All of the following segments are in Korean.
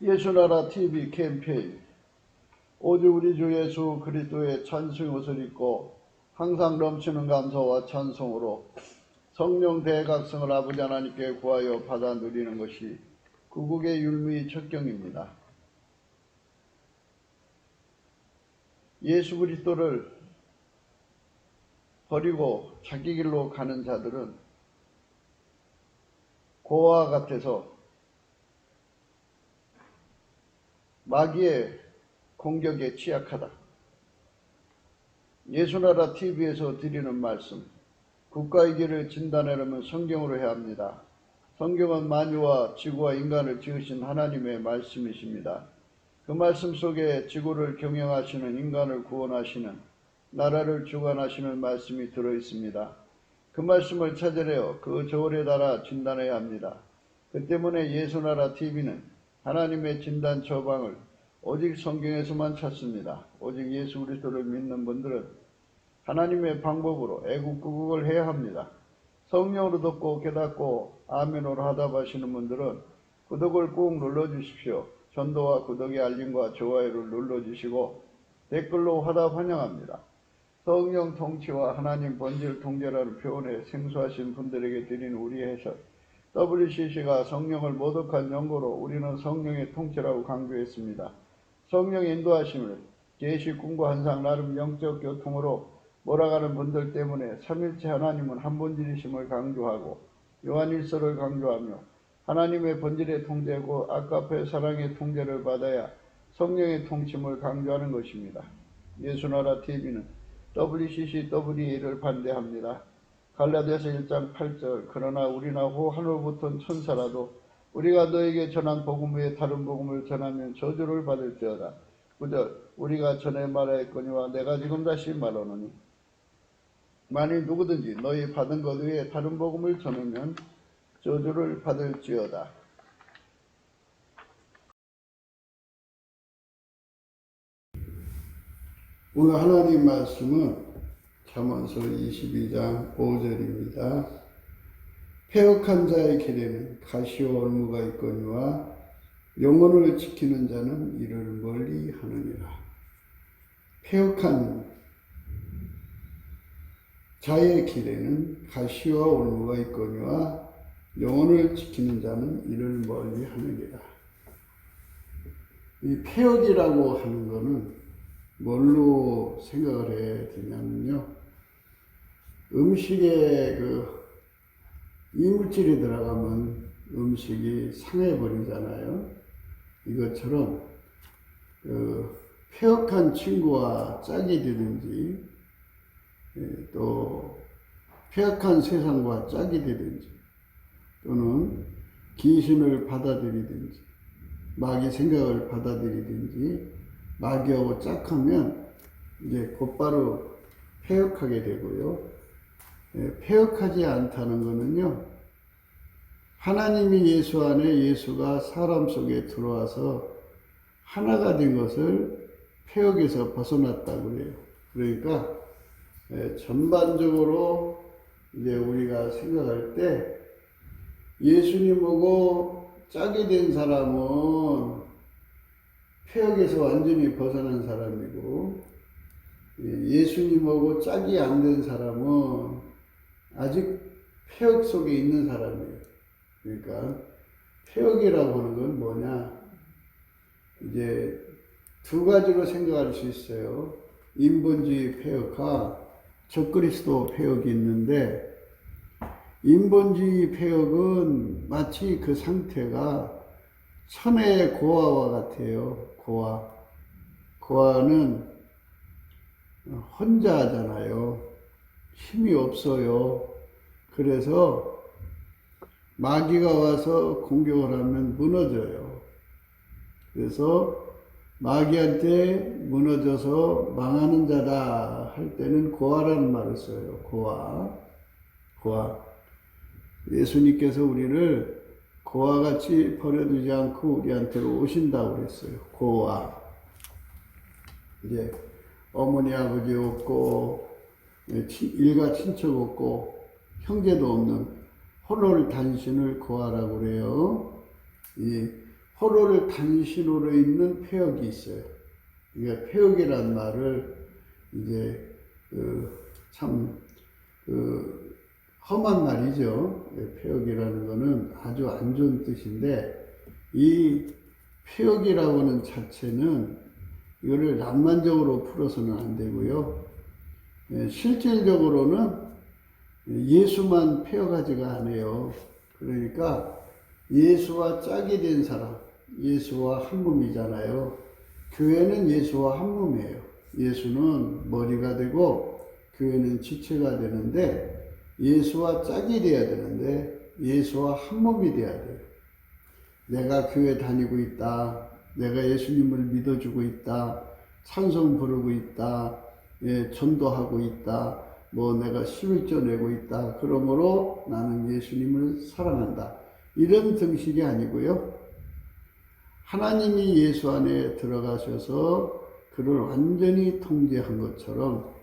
예수나라 TV 캠페인 오직 우리 주 예수 그리스도의 찬송 옷을 입고 항상 넘치는 감사와 찬송으로 성령 대각성을 아버지 하나님께 구하여 받아 누리는 것이 구국의 율무의 척경입니다. 예수 그리스도를 버리고 자기 길로 가는 자들은 고아와 같아서 마귀의 공격에 취약하다. 예수나라 TV에서 드리는 말씀, 국가의 길을 진단하려면 성경으로 해야 합니다. 성경은 만유와 지구와 인간을 지으신 하나님의 말씀이십니다. 그 말씀 속에 지구를 경영하시는, 인간을 구원하시는, 나라를 주관하시는 말씀이 들어있습니다. 그 말씀을 찾으려 그 저울에 달아 진단해야 합니다. 그 때문에 예수나라 TV는 하나님의 진단 처방을 오직 성경에서만 찾습니다. 오직 예수 그리스도를 믿는 분들은 하나님의 방법으로 애국구국을 해야 합니다. 성령으로 듣고 깨닫고 아멘으로 하답하시는 분들은 구독을 꾹 눌러주십시오. 전도와 구독의 알림과 좋아요를 눌러주시고 댓글로 화답 환영합니다. 성령 통치와 하나님 본질 통제라는 표현에 생소하신 분들에게 드린 우리의 해석, WCC가 성령을 모독한 연고로 우리는 성령의 통치라고 강조했습니다. 성령의 인도하심을 계시 꿈과 환상 나름 영적 교통으로 몰아가는 분들 때문에 삼일체 하나님은 한 본질이심을 강조하고 요한일서를 강조하며 하나님의 본질의 통제고 아까페 사랑의 통제를 받아야 성령의 통침을 강조하는 것입니다. 예수나라 TV는 WCC, WEA를 반대합니다. 갈라디아서 1장 8절 그러나 우리나 호 하늘 붙은 천사라도 우리가 너에게 전한 복음 외에 다른 복음을 전하면 저주를 받을지어다. 9절 우리가 전에 말하였거니와 내가 지금 다시 말하노니 만일 누구든지 너희 받은 것 외에 다른 복음을 전하면 저주를 받을지어다. 오늘 하나님 말씀은 잠언서 22장 5절입니다. 패역한 자의 길에는 가시와 올무가 있거니와 영혼을 지키는 자는 이를 멀리 하느니라. 패역한 자의 길에는 가시와 올무가 있거니와 영혼을 지키는 자는 이를 멀리 하느니라. 이 패역이라고 하는 것은 뭘로 생각을 해야 되냐면요. 음식에 이물질이 들어가면 음식이 상해버리잖아요. 이것처럼 패역한 친구와 짝이 되든지 또 패역한 세상과 짝이 되든지 또는 귀신을 받아들이든지 마귀 생각을 받아들이든지 마귀하고 짝하면 이제 곧바로 패역하게 되고요. 패역하지 않다는 것은요, 하나님이 예수 안에 예수가 사람 속에 들어와서 하나가 된 것을 패역에서 벗어났다고 그래요. 그러니까 전반적으로 이제 우리가 생각할 때 예수님하고 짝이 된 사람은 패역에서 완전히 벗어난 사람이고 예수님하고 짝이 안 된 사람은 아직 패역 속에 있는 사람이에요. 그러니까 패역이라고 하는 건 뭐냐? 이제 두 가지로 생각할 수 있어요. 인본주의 패역과 적그리스도 패역이 있는데 인본주의 패역은 마치 그 상태가 천의 고아와 같아요. 고아는 혼자 하잖아요. 힘이 없어요. 그래서 마귀가 와서 공격을 하면 무너져요. 그래서 마귀한테 무너져서 망하는 자다 할 때는 고아라는 말을 써요. 고아. 예수님께서 우리를 고아같이 버려두지 않고 우리한테로 오신다고 그랬어요. 고아. 이제 어머니 아버지 없고 일가 친척 없고 형제도 없는 홀로 단신을 고아라고 그래요. 이 포로를 단신으로 있는 폐역이 있어요. 그러니까 폐역이란 말을 이제 참 험한 말이죠. 폐역이라는 거는 아주 안 좋은 뜻인데, 이 폐역이라고 하는 자체는 이거를 낭만적으로 풀어서는 안 되고요. 실질적으로는 예수만 폐역하지가 않아요. 그러니까 예수와 짝이 된 사람, 예수와 한 몸이잖아요. 교회는 예수와 한 몸이에요. 예수는 머리가 되고 교회는 지체가 되는데, 예수와 짝이 돼야 되는데 예수와 한 몸이 돼야 돼요. 내가 교회 다니고 있다, 내가 예수님을 믿어주고 있다, 찬송 부르고 있다, 전도하고 있다, 내가 11조 내고 있다, 그러므로 나는 예수님을 사랑한다, 이런 등식이 아니고요. 하나님이 예수 안에 들어가셔서 그를 완전히 통제한 것처럼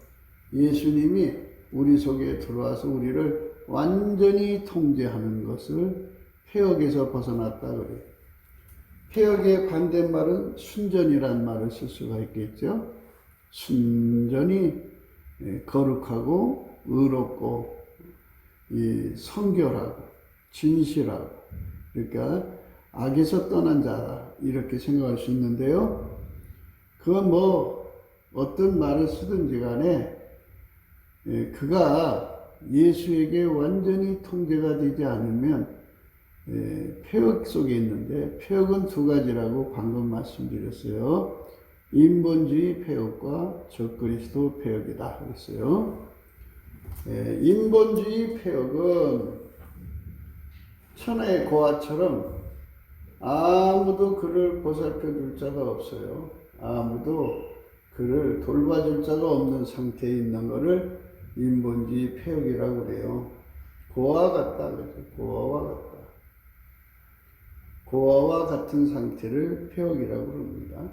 예수님이 우리 속에 들어와서 우리를 완전히 통제하는 것을 폐역에서 벗어났다 그래요. 폐역의 반대말은 순전이란 말을 쓸 수가 있겠죠. 순전히 거룩하고 의롭고 성결하고 진실하고, 그러니까 악에서 떠난 자라, 이렇게 생각할 수 있는데요. 그건 어떤 말을 쓰든지 간에 그가 예수에게 완전히 통제가 되지 않으면 폐역 속에 있는데, 폐역은 두 가지라고 방금 말씀드렸어요. 인본주의 폐역과 적그리스도 폐역이다 그랬어요. 인본주의 폐역은 천하의 고아처럼 아무도 그를 보살펴 줄 자가 없어요. 아무도 그를 돌봐줄 자가 없는 상태에 있는 것을 인본주의 폐역이라고 그래요. 고아와 같다 그러죠. 고아와 같다. 고아와 같은 상태를 폐역이라고 그럽니다.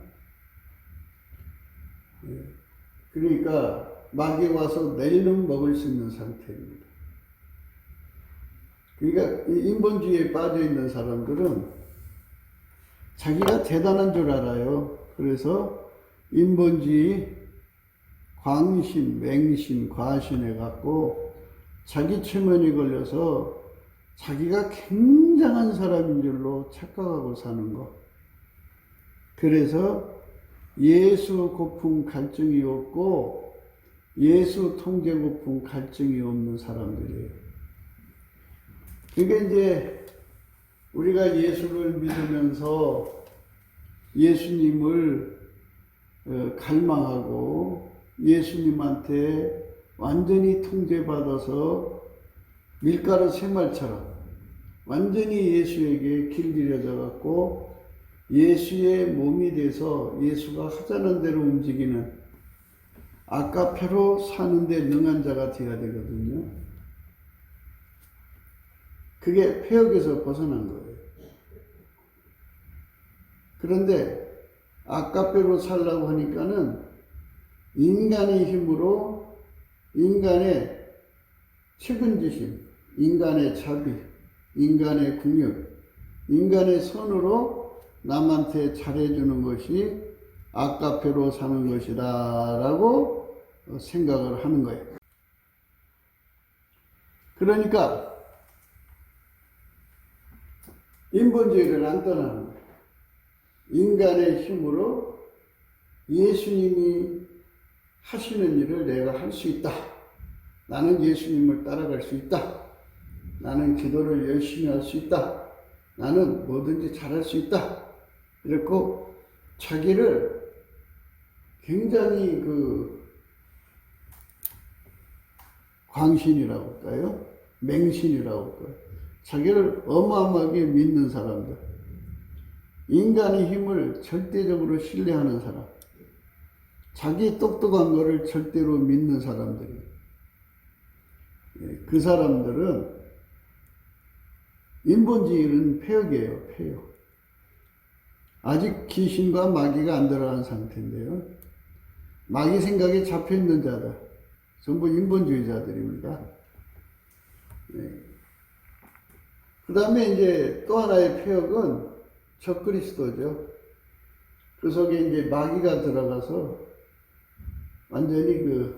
그러니까 막이 와서 내일은 먹을 수 있는 상태입니다. 그러니까 인본주의에 빠져 있는 사람들은 자기가 대단한 줄 알아요. 그래서 인본주의 광신, 맹신, 과신해 갖고 자기 체면이 걸려서 자기가 굉장한 사람인 줄로 착각하고 사는 것. 그래서 예수 고품 갈증이 없고 예수 통제 고품 갈증이 없는 사람들이에요. 그러니까 이제 우리가 예수를 믿으면서 예수님을 갈망하고 예수님한테 완전히 통제받아서 밀가루 새말처럼 완전히 예수에게 길들여져 갖고 예수의 몸이 돼서 예수가 하자는 대로 움직이는 아까페로 사는데 능한 자가 되어야 되거든요. 그게 폐역에서 벗어난 거예요. 그런데 아까페로 살라고 하니까는 인간의 힘으로, 인간의 측은지심, 인간의 자비, 인간의 궁율, 인간의 선으로 남한테 잘해주는 것이 아까페로 사는 것이다 라고 생각을 하는 거예요. 그러니까 인본주의를 안 떠나는 거예요. 인간의 힘으로 예수님이 하시는 일을 내가 할 수 있다. 나는 예수님을 따라갈 수 있다. 나는 기도를 열심히 할 수 있다. 나는 뭐든지 잘할 수 있다. 이렇고 자기를 굉장히 광신이라고 할까요? 맹신이라고 할까요? 자기를 어마어마하게 믿는 사람들. 인간의 힘을 절대적으로 신뢰하는 사람. 자기 똑똑한 거를 절대로 믿는 사람들이. 그 사람들은 인본주의는 폐역이에요, 폐역. 아직 귀신과 마귀가 안 들어간 상태인데요. 마귀 생각에 잡혀있는 자들, 전부 인본주의자들입니다. 그 다음에 이제 또 하나의 폐역은 적그리스도죠. 그 속에 이제 마귀가 들어가서 완전히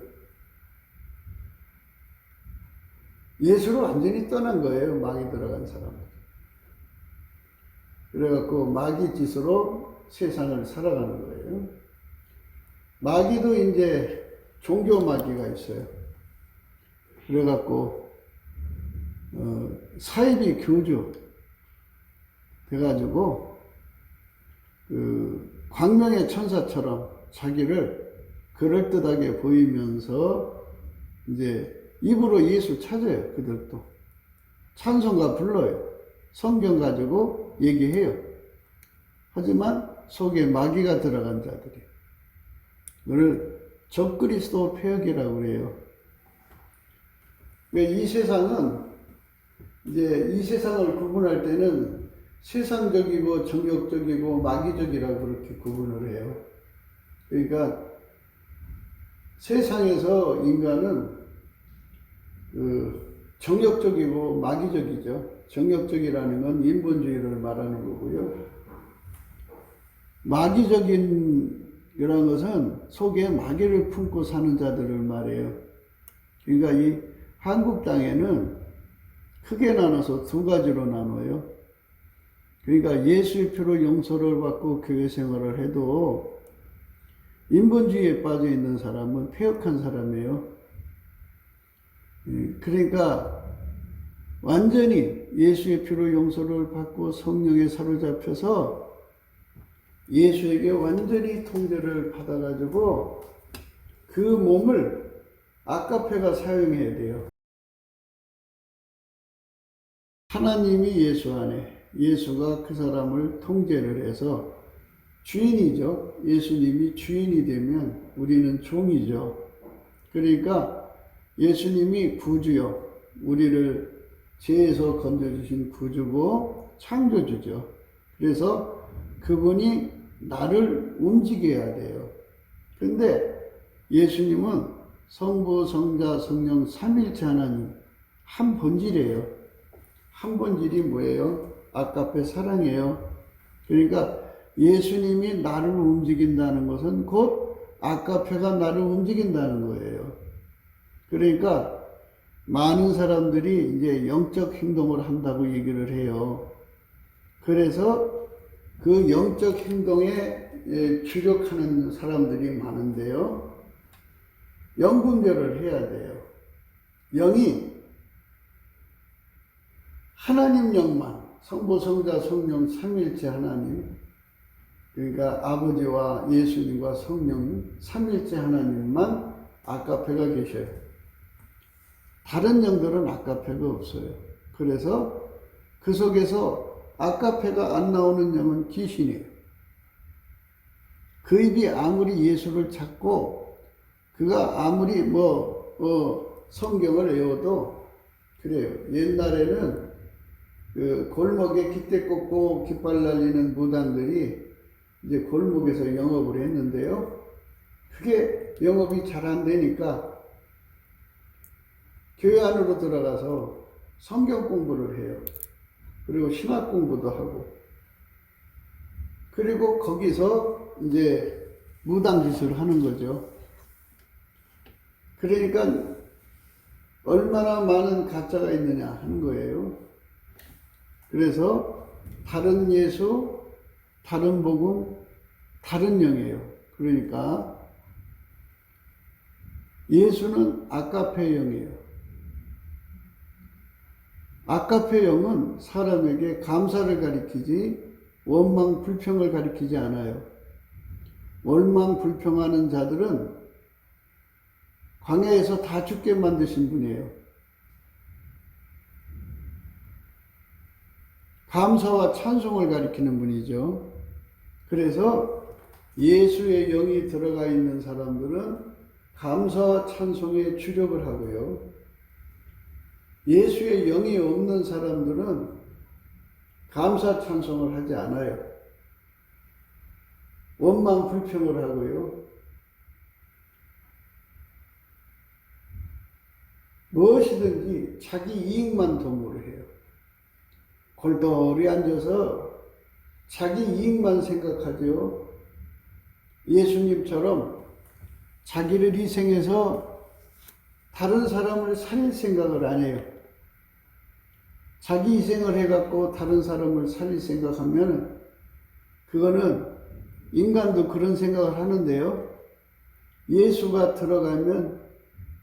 예수를 완전히 떠난 거예요. 마귀 들어간 사람은. 그래갖고 마귀 짓으로 세상을 살아가는 거예요. 마귀도 이제 종교 마귀가 있어요. 그래갖고 사이비 교주 돼가지고 광명의 천사처럼 자기를 그럴듯하게 보이면서 이제 입으로 예수 찾아요. 그들도 찬송가 불러요. 성경 가지고 얘기해요. 하지만 속에 마귀가 들어간 자들이 그를 적그리스도 폐역이라고 그래요. 이 세상은 이제 이 세상을 구분할 때는 세상적이고 정욕적이고 마귀적이라고 그렇게 구분을 해요. 그러니까 세상에서 인간은 정욕적이고 마귀적이죠. 정욕적이라는 건 인본주의를 말하는 거고요. 마귀적인 이런 것은 속에 마귀를 품고 사는 자들을 말해요. 그러니까 이 한국 땅에는 크게 나눠서 두 가지로 나눠요. 그러니까 예수의 피로 용서를 받고 교회 생활을 해도 인본주의에 빠져 있는 사람은 폐역한 사람이에요. 그러니까 완전히 예수의 피로 용서를 받고 성령에 사로잡혀서 예수에게 완전히 통제를 받아가지고 그 몸을 아까페가 사용해야 돼요. 하나님이 예수 안에, 예수가 그 사람을 통제를 해서 주인이죠. 예수님이 주인이 되면 우리는 종이죠. 그러니까 예수님이 구주요. 우리를 죄에서 건져주신 구주고 창조주죠. 그래서 그분이 나를 움직여야 돼요. 근데 예수님은 성부, 성자, 성령 삼일체 하나님 한 본질이에요. 한 본질이 뭐예요? 아까페 사랑이에요. 그러니까 예수님이 나를 움직인다는 것은 곧 아까페가 나를 움직인다는 거예요. 그러니까 많은 사람들이 이제 영적 행동을 한다고 얘기를 해요. 그래서 그 영적 행동에 주력하는 사람들이 많은데요. 영 분별을 해야 돼요. 영이 하나님 영만, 성부, 성자, 성령, 삼일체 하나님, 그러니까 아버지와 예수님과 성령, 삼일체 하나님만 아까페가 계셔요. 다른 영들은 아까페가 없어요. 그래서 그 속에서 아까페가 안 나오는 영은 귀신이에요. 그 입이 아무리 예수를 찾고 그가 아무리 성경을 외워도 그래요. 옛날에는 그 골목에 깃대 꽂고 깃발 날리는 무당들이 이제 골목에서 영업을 했는데요. 그게 영업이 잘 안 되니까 교회 안으로 들어가서 성경 공부를 해요. 그리고 신학 공부도 하고. 그리고 거기서 이제 무당 짓을 하는 거죠. 그러니까 얼마나 많은 가짜가 있느냐 하는 거예요. 그래서 다른 예수, 다른 복음, 다른 영이에요. 그러니까 예수는 아까페 영이에요. 아까페 영은 사람에게 감사를 가리키지 원망 불평을 가리키지 않아요. 원망 불평하는 자들은 광야에서 다 죽게 만드신 분이에요. 감사와 찬송을 가리키는 분이죠. 그래서 예수의 영이 들어가 있는 사람들은 감사와 찬송에 주력을 하고요. 예수의 영이 없는 사람들은 감사 찬송을 하지 않아요. 원망 불평을 하고요. 무엇이든지 자기 이익만 도모를 해요. 골똘히 앉아서 자기 이익만 생각하죠. 예수님처럼 자기를 희생해서 다른 사람을 살릴 생각을 안 해요. 자기 희생을 해갖고 다른 사람을 살릴 생각하면 그거는 인간도 그런 생각을 하는데요. 예수가 들어가면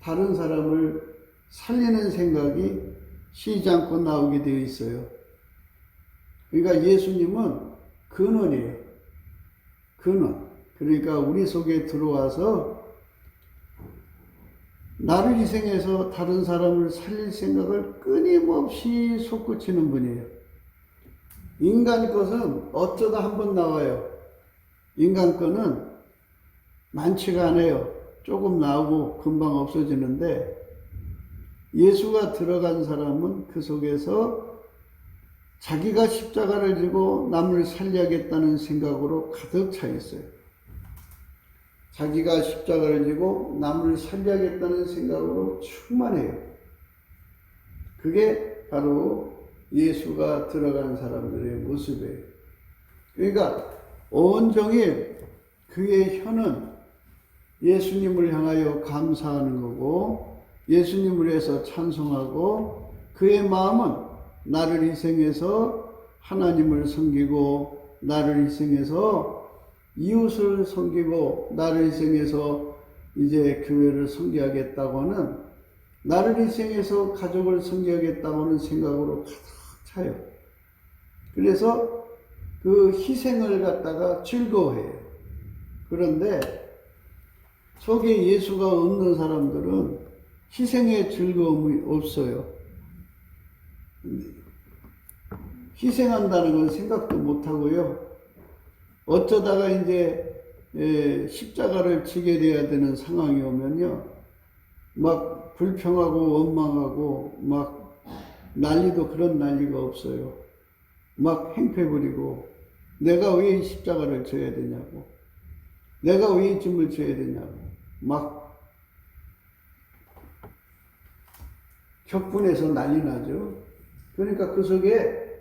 다른 사람을 살리는 생각이 쉬지 않고 나오게 되어 있어요. 그러니까 예수님은 근원이에요. 근원. 그러니까 우리 속에 들어와서 나를 희생해서 다른 사람을 살릴 생각을 끊임없이 솟구치는 분이에요. 인간 것은 어쩌다 한번 나와요. 인간 거는 많지가 않아요. 조금 나오고 금방 없어지는데 예수가 들어간 사람은 그 속에서 자기가 십자가를 지고 남을 살려야겠다는 생각으로 가득 차 있어요. 자기가 십자가를 지고 남을 살려야겠다는 생각으로 충만해요. 그게 바로 예수가 들어간 사람들의 모습이에요. 그러니까 온종일 그의 혀는 예수님을 향하여 감사하는 거고 예수님을 위해서 찬송하고 그의 마음은 나를 희생해서 하나님을 섬기고 나를 희생해서 이웃을 섬기고 나를 희생해서 이제 교회를 섬겨야겠다고는 나를 희생해서 가족을 섬겨야겠다고는 생각으로 가득 차요. 그래서 그 희생을 갖다가 즐거워해요. 그런데 속에 예수가 없는 사람들은 희생의 즐거움이 없어요. 희생한다는 건 생각도 못하고요. 어쩌다가 이제 십자가를 지게 돼야 되는 상황이 오면요. 막 불평하고 원망하고 막 난리도 그런 난리가 없어요. 막 행패 부리고 내가 왜 이 십자가를 져야 되냐고 내가 왜 이 짐을 져야 되냐고 막 격분해서 난리 나죠. 그러니까 그 속에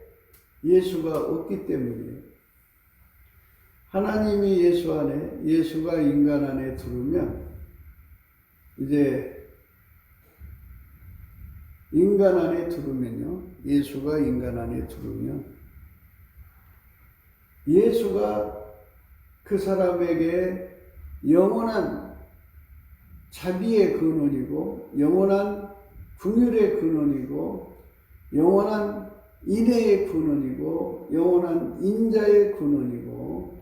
예수가 없기 때문이에요. 하나님이 예수 안에, 예수가 인간 안에 들어오면 이제 인간 안에 들어오면요. 예수가 인간 안에 들어오면 예수가 그 사람에게 영원한 자비의 근원이고 영원한 긍휼의 근원이고 영원한 인애의 근원이고 영원한 인자의 근원이고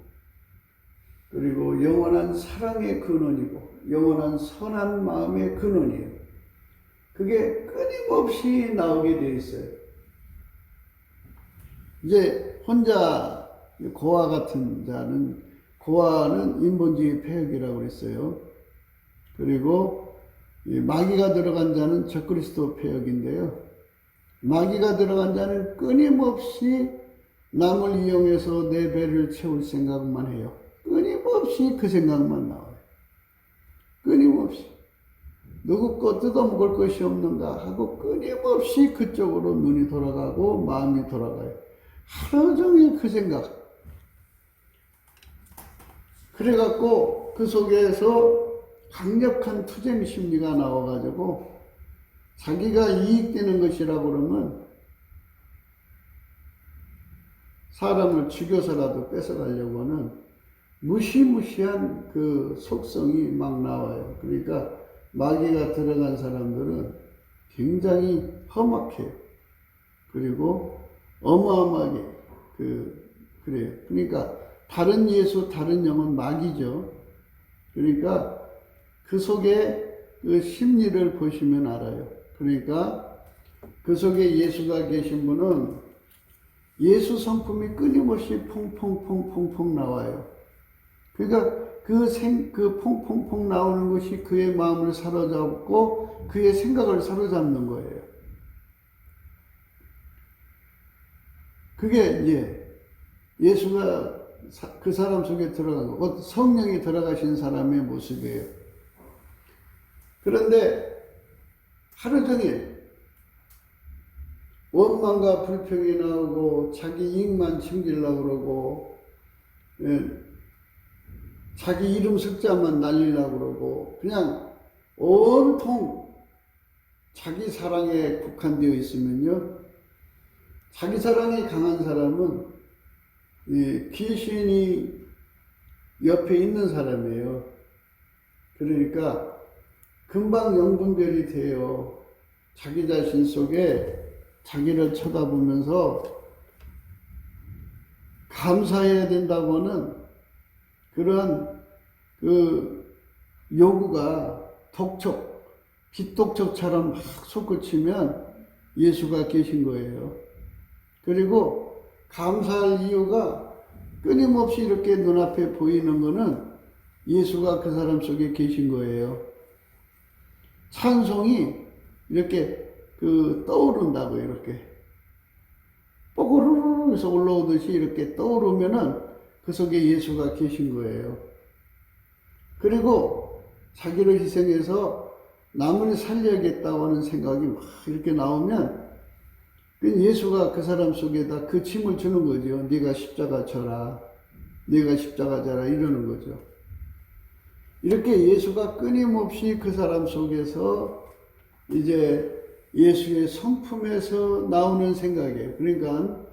그리고 영원한 사랑의 근원이고 영원한 선한 마음의 근원이에요. 그게 끊임없이 나오게 되어 있어요. 이제 혼자 고아 같은 자는 고아는 인본주의 폐역이라고 그랬어요. 그리고 마귀가 들어간 자는 적그리스도 폐역인데요. 마귀가 들어간 자는 끊임없이 남을 이용해서 내 배를 채울 생각만 해요. 끊임없이 그 생각만 나와요. 끊임없이. 누구 거 뜯어먹을 것이 없는가 하고 끊임없이 그쪽으로 눈이 돌아가고 마음이 돌아가요. 하루 종일 그 생각. 그래갖고 그 속에서 강력한 투쟁 심리가 나와가지고 자기가 이익되는 것이라고 그러면 사람을 죽여서라도 뺏어가려고 하는 무시무시한 그 속성이 막 나와요. 그러니까 마귀가 들어간 사람들은 굉장히 험악해요. 그리고 어마어마하게 그래요. 그러니까 다른 예수, 다른 영은 마귀죠. 그러니까 그 속에 그 심리를 보시면 알아요. 그러니까 그 속에 예수가 계신 분은 예수 성품이 끊임없이 퐁퐁퐁퐁퐁 나와요. 그러니까 그 퐁퐁퐁 나오는 것이 그의 마음을 사로잡고 그의 생각을 사로잡는 거예요. 그게 이제 예수가 그 사람 속에 들어간 거, 성령이 들어가신 사람의 모습이에요. 그런데 하루 종일 원망과 불평이 나오고 자기 이익만 챙기려고 그러고, 자기 이름 숫자만 날리려고 그러고, 그냥 온통 자기 사랑에 국한되어 있으면요, 자기 사랑이 강한 사람은 귀신이 옆에 있는 사람이에요. 그러니까 금방 영분별이 돼요. 자기 자신 속에 자기를 쳐다보면서 감사해야 된다고는 그런 요구가 빗독촉처럼 막 솟구치면 예수가 계신 거예요. 그리고 감사할 이유가 끊임없이 이렇게 눈앞에 보이는 거는 예수가 그 사람 속에 계신 거예요. 찬송이 이렇게 떠오른다고, 이렇게 뽀고르르 해서 올라오듯이 이렇게 떠오르면은 그 속에 예수가 계신 거예요. 그리고 자기를 희생해서 남을 살려야겠다고 하는 생각이 막 이렇게 나오면 예수가 그 사람 속에다 그 짐을 주는 거죠. 네가 십자가 져라, 네가 십자가 져라, 이러는 거죠. 이렇게 예수가 끊임없이 그 사람 속에서 이제 예수의 성품에서 나오는 생각이에요. 그러니까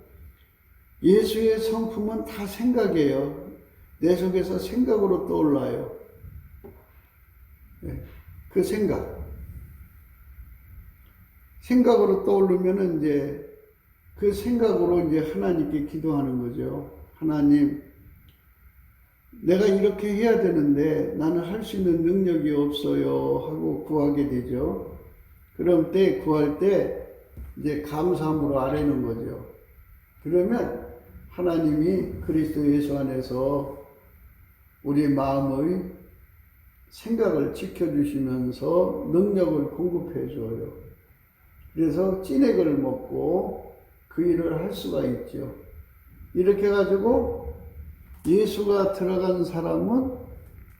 예수의 성품은 다 생각이에요. 내 속에서 생각으로 떠올라요. 그 생각으로 떠오르면은 이제 그 생각으로 이제 하나님께 기도하는 거죠. 하나님, 내가 이렇게 해야 되는데 나는 할 수 있는 능력이 없어요 하고 구하게 되죠. 그럼 구할 때 이제 감사함으로 아뢰는 거죠. 그러면 하나님이 그리스도 예수 안에서 우리 마음의 생각을 지켜주시면서 능력을 공급해 줘요. 그래서 찐액을 먹고 그 일을 할 수가 있죠. 이렇게 해가지고 예수가 들어간 사람은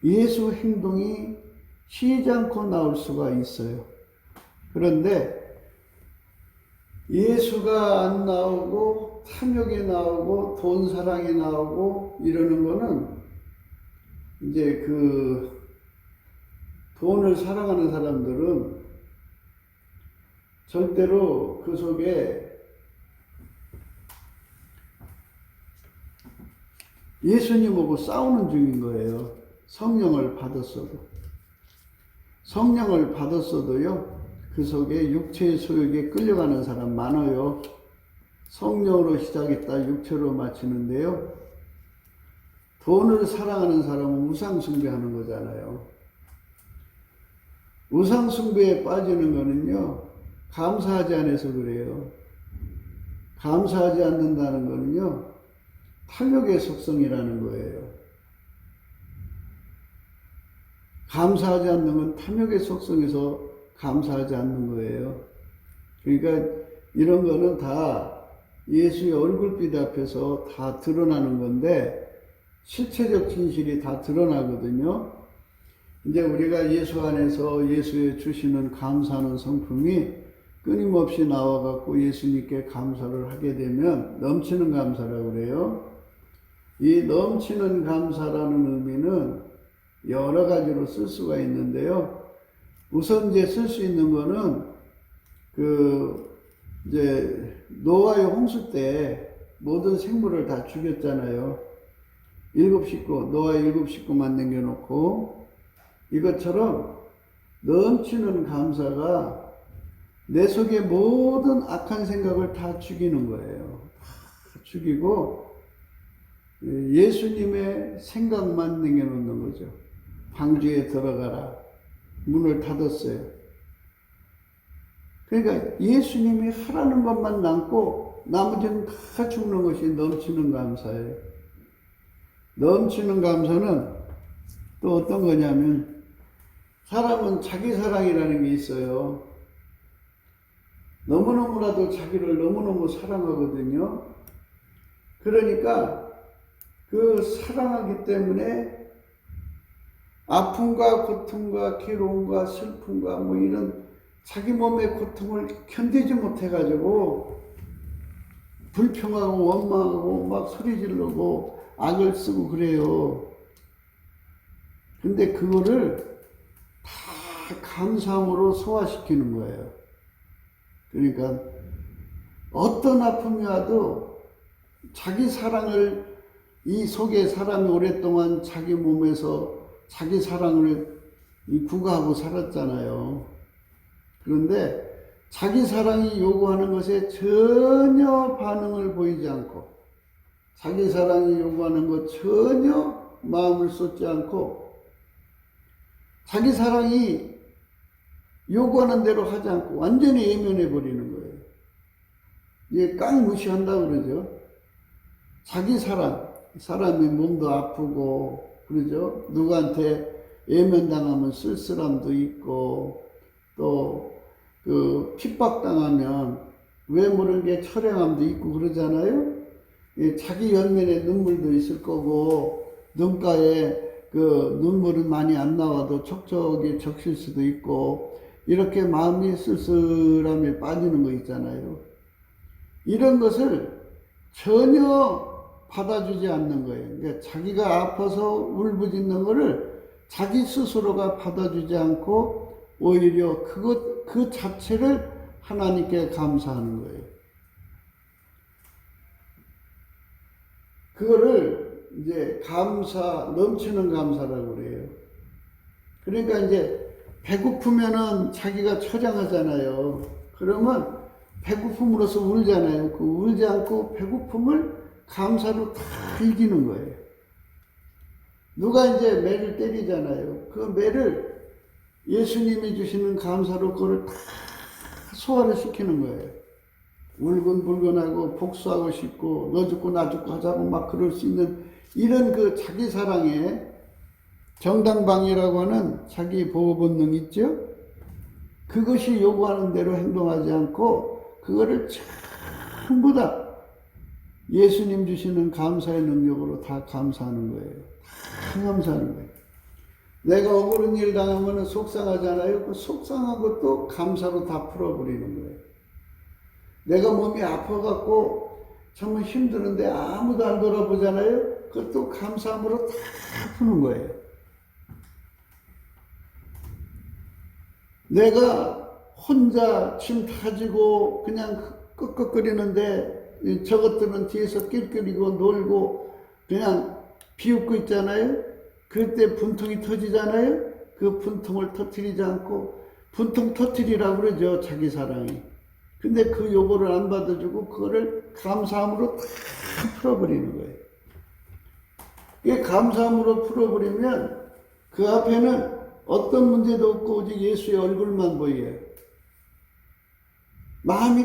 예수 행동이 쉬지 않고 나올 수가 있어요. 그런데 예수가 안 나오고 탐욕이 나오고 돈 사랑이 나오고 이러는 거는 이제 돈을 사랑하는 사람들은 절대로 그 속에 예수님하고 싸우는 중인 거예요. 성령을 받았어도요, 그 속에 육체의 소욕에 끌려가는 사람 많아요. 성령으로 시작했다 육체로 마치는데요, 돈을 사랑하는 사람은 우상숭배하는 거잖아요. 우상숭배에 빠지는 거는요, 감사하지 않아서 그래요. 감사하지 않는다는 거는요, 탐욕의 속성이라는 거예요. 감사하지 않는 건 탐욕의 속성에서 감사하지 않는 거예요. 그러니까 이런 거는 다 예수의 얼굴빛 앞에서 다 드러나는 건데, 실체적 진실이 다 드러나거든요. 이제 우리가 예수 안에서 예수에 주시는 감사하는 성품이 끊임없이 나와갖고 예수님께 감사를 하게 되면 넘치는 감사라고 그래요. 이 넘치는 감사라는 의미는 여러 가지로 쓸 수가 있는데요. 우선 이제 쓸 수 있는 거는 이제 노아의 홍수 때 모든 생물을 다 죽였잖아요. 노아의 7 식구만 남겨놓고, 이것처럼 넘치는 감사가 내 속의 모든 악한 생각을 다 죽이는 거예요. 다 죽이고 예수님의 생각만 남겨놓는 거죠. 방주에 들어가라. 문을 닫았어요. 그러니까 예수님이 하라는 것만 남고 나머지는 다 죽는 것이 넘치는 감사예요. 넘치는 감사는 또 어떤 거냐면, 사람은 자기 사랑이라는 게 있어요. 너무너무나도 자기를 너무너무 사랑하거든요. 그러니까 그 사랑하기 때문에 아픔과 고통과 괴로움과 슬픔과 이런 자기 몸의 고통을 견디지 못해가지고 불평하고 원망하고 막 소리 지르고 악을 쓰고 그래요. 근데 그거를 다 감사함으로 소화시키는 거예요. 그러니까 어떤 아픔이 와도 자기 사랑을, 이 속에 사람이 오랫동안 자기 몸에서 자기 사랑을 구가하고 살았잖아요. 그런데 자기 사랑이 요구하는 것에 전혀 반응을 보이지 않고, 자기 사랑이 요구하는 것 전혀 마음을 쏟지 않고, 자기 사랑이 요구하는 대로 하지 않고 완전히 예면해 버리는 거예요. 이게 깡 무시한다고 그러죠. 자기 사랑, 사람이 몸도 아프고 그러죠. 누구한테 예면당하면 쓸쓸함도 있고, 또 그 핍박당하면 왜 모르게 철량함도 있고 그러잖아요. 자기 연면에 눈물도 있을 거고, 눈가에 그 눈물은 많이 안 나와도 촉촉이 적실 수도 있고, 이렇게 마음이 쓸쓸함에 빠지는 거 있잖아요. 이런 것을 전혀 받아주지 않는 거예요. 그러니까 자기가 아파서 울부짖는 거를 자기 스스로가 받아주지 않고 오히려 그 자체를 하나님께 감사하는 거예요. 그거를 이제 감사, 넘치는 감사라고 그래요. 그러니까 이제 배고프면은 자기가 처량하잖아요. 그러면 배고픔으로써 울잖아요. 그 울지 않고 배고픔을 감사로 다 이기는 거예요. 누가 이제 매를 때리잖아요. 그 매를 예수님이 주시는 감사로 그걸 다 소화를 시키는 거예요. 울근불근하고 복수하고 싶고 너 죽고 나 죽고 하자고 막 그럴 수 있는 이런 그 자기 사랑의 정당방위라고 하는 자기 보호 본능 있죠? 그것이 요구하는 대로 행동하지 않고 그거를 전부 다 예수님 주시는 감사의 능력으로 다 감사하는 거예요. 다 감사하는 거예요. 내가 억울한 일 당하면 속상하잖아요. 그 속상한 것도 감사로 다 풀어버리는 거예요. 내가 몸이 아파갖고 정말 힘드는데 아무도 안 돌아보잖아요. 그것도 감사함으로 다 푸는 거예요. 내가 혼자 짐 가지고 그냥 끄끄거리는데 저것들은 뒤에서 낄낄이고 놀고 그냥 비웃고 있잖아요. 그때 분통이 터지잖아요. 그 분통을 터뜨리지 않고 분통 터뜨리라고 그러죠. 자기 사랑이. 근데 그 요구를 안 받아주고 그거를 감사함으로 다 풀어버리는 거예요. 이게 감사함으로 풀어버리면 그 앞에는 어떤 문제도 없고 오직 예수의 얼굴만 보여요. 마음이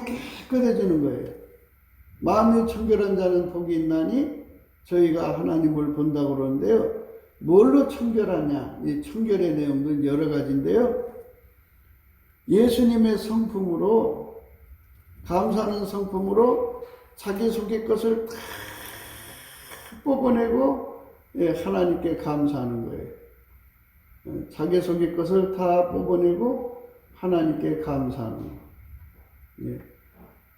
깨끗해지는 거예요. 마음이 청결한 자는 복이 있나니 저희가 하나님을 본다고 그러는데요. 뭘로 청결하냐? 이 청결의 내용은 여러 가지인데요. 예수님의 성품으로, 감사하는 성품으로 자기 속의 것을 다 뽑아내고 하나님께 감사하는 거예요. 자기 속의 것을 다 뽑아내고 하나님께 감사하는 거예요.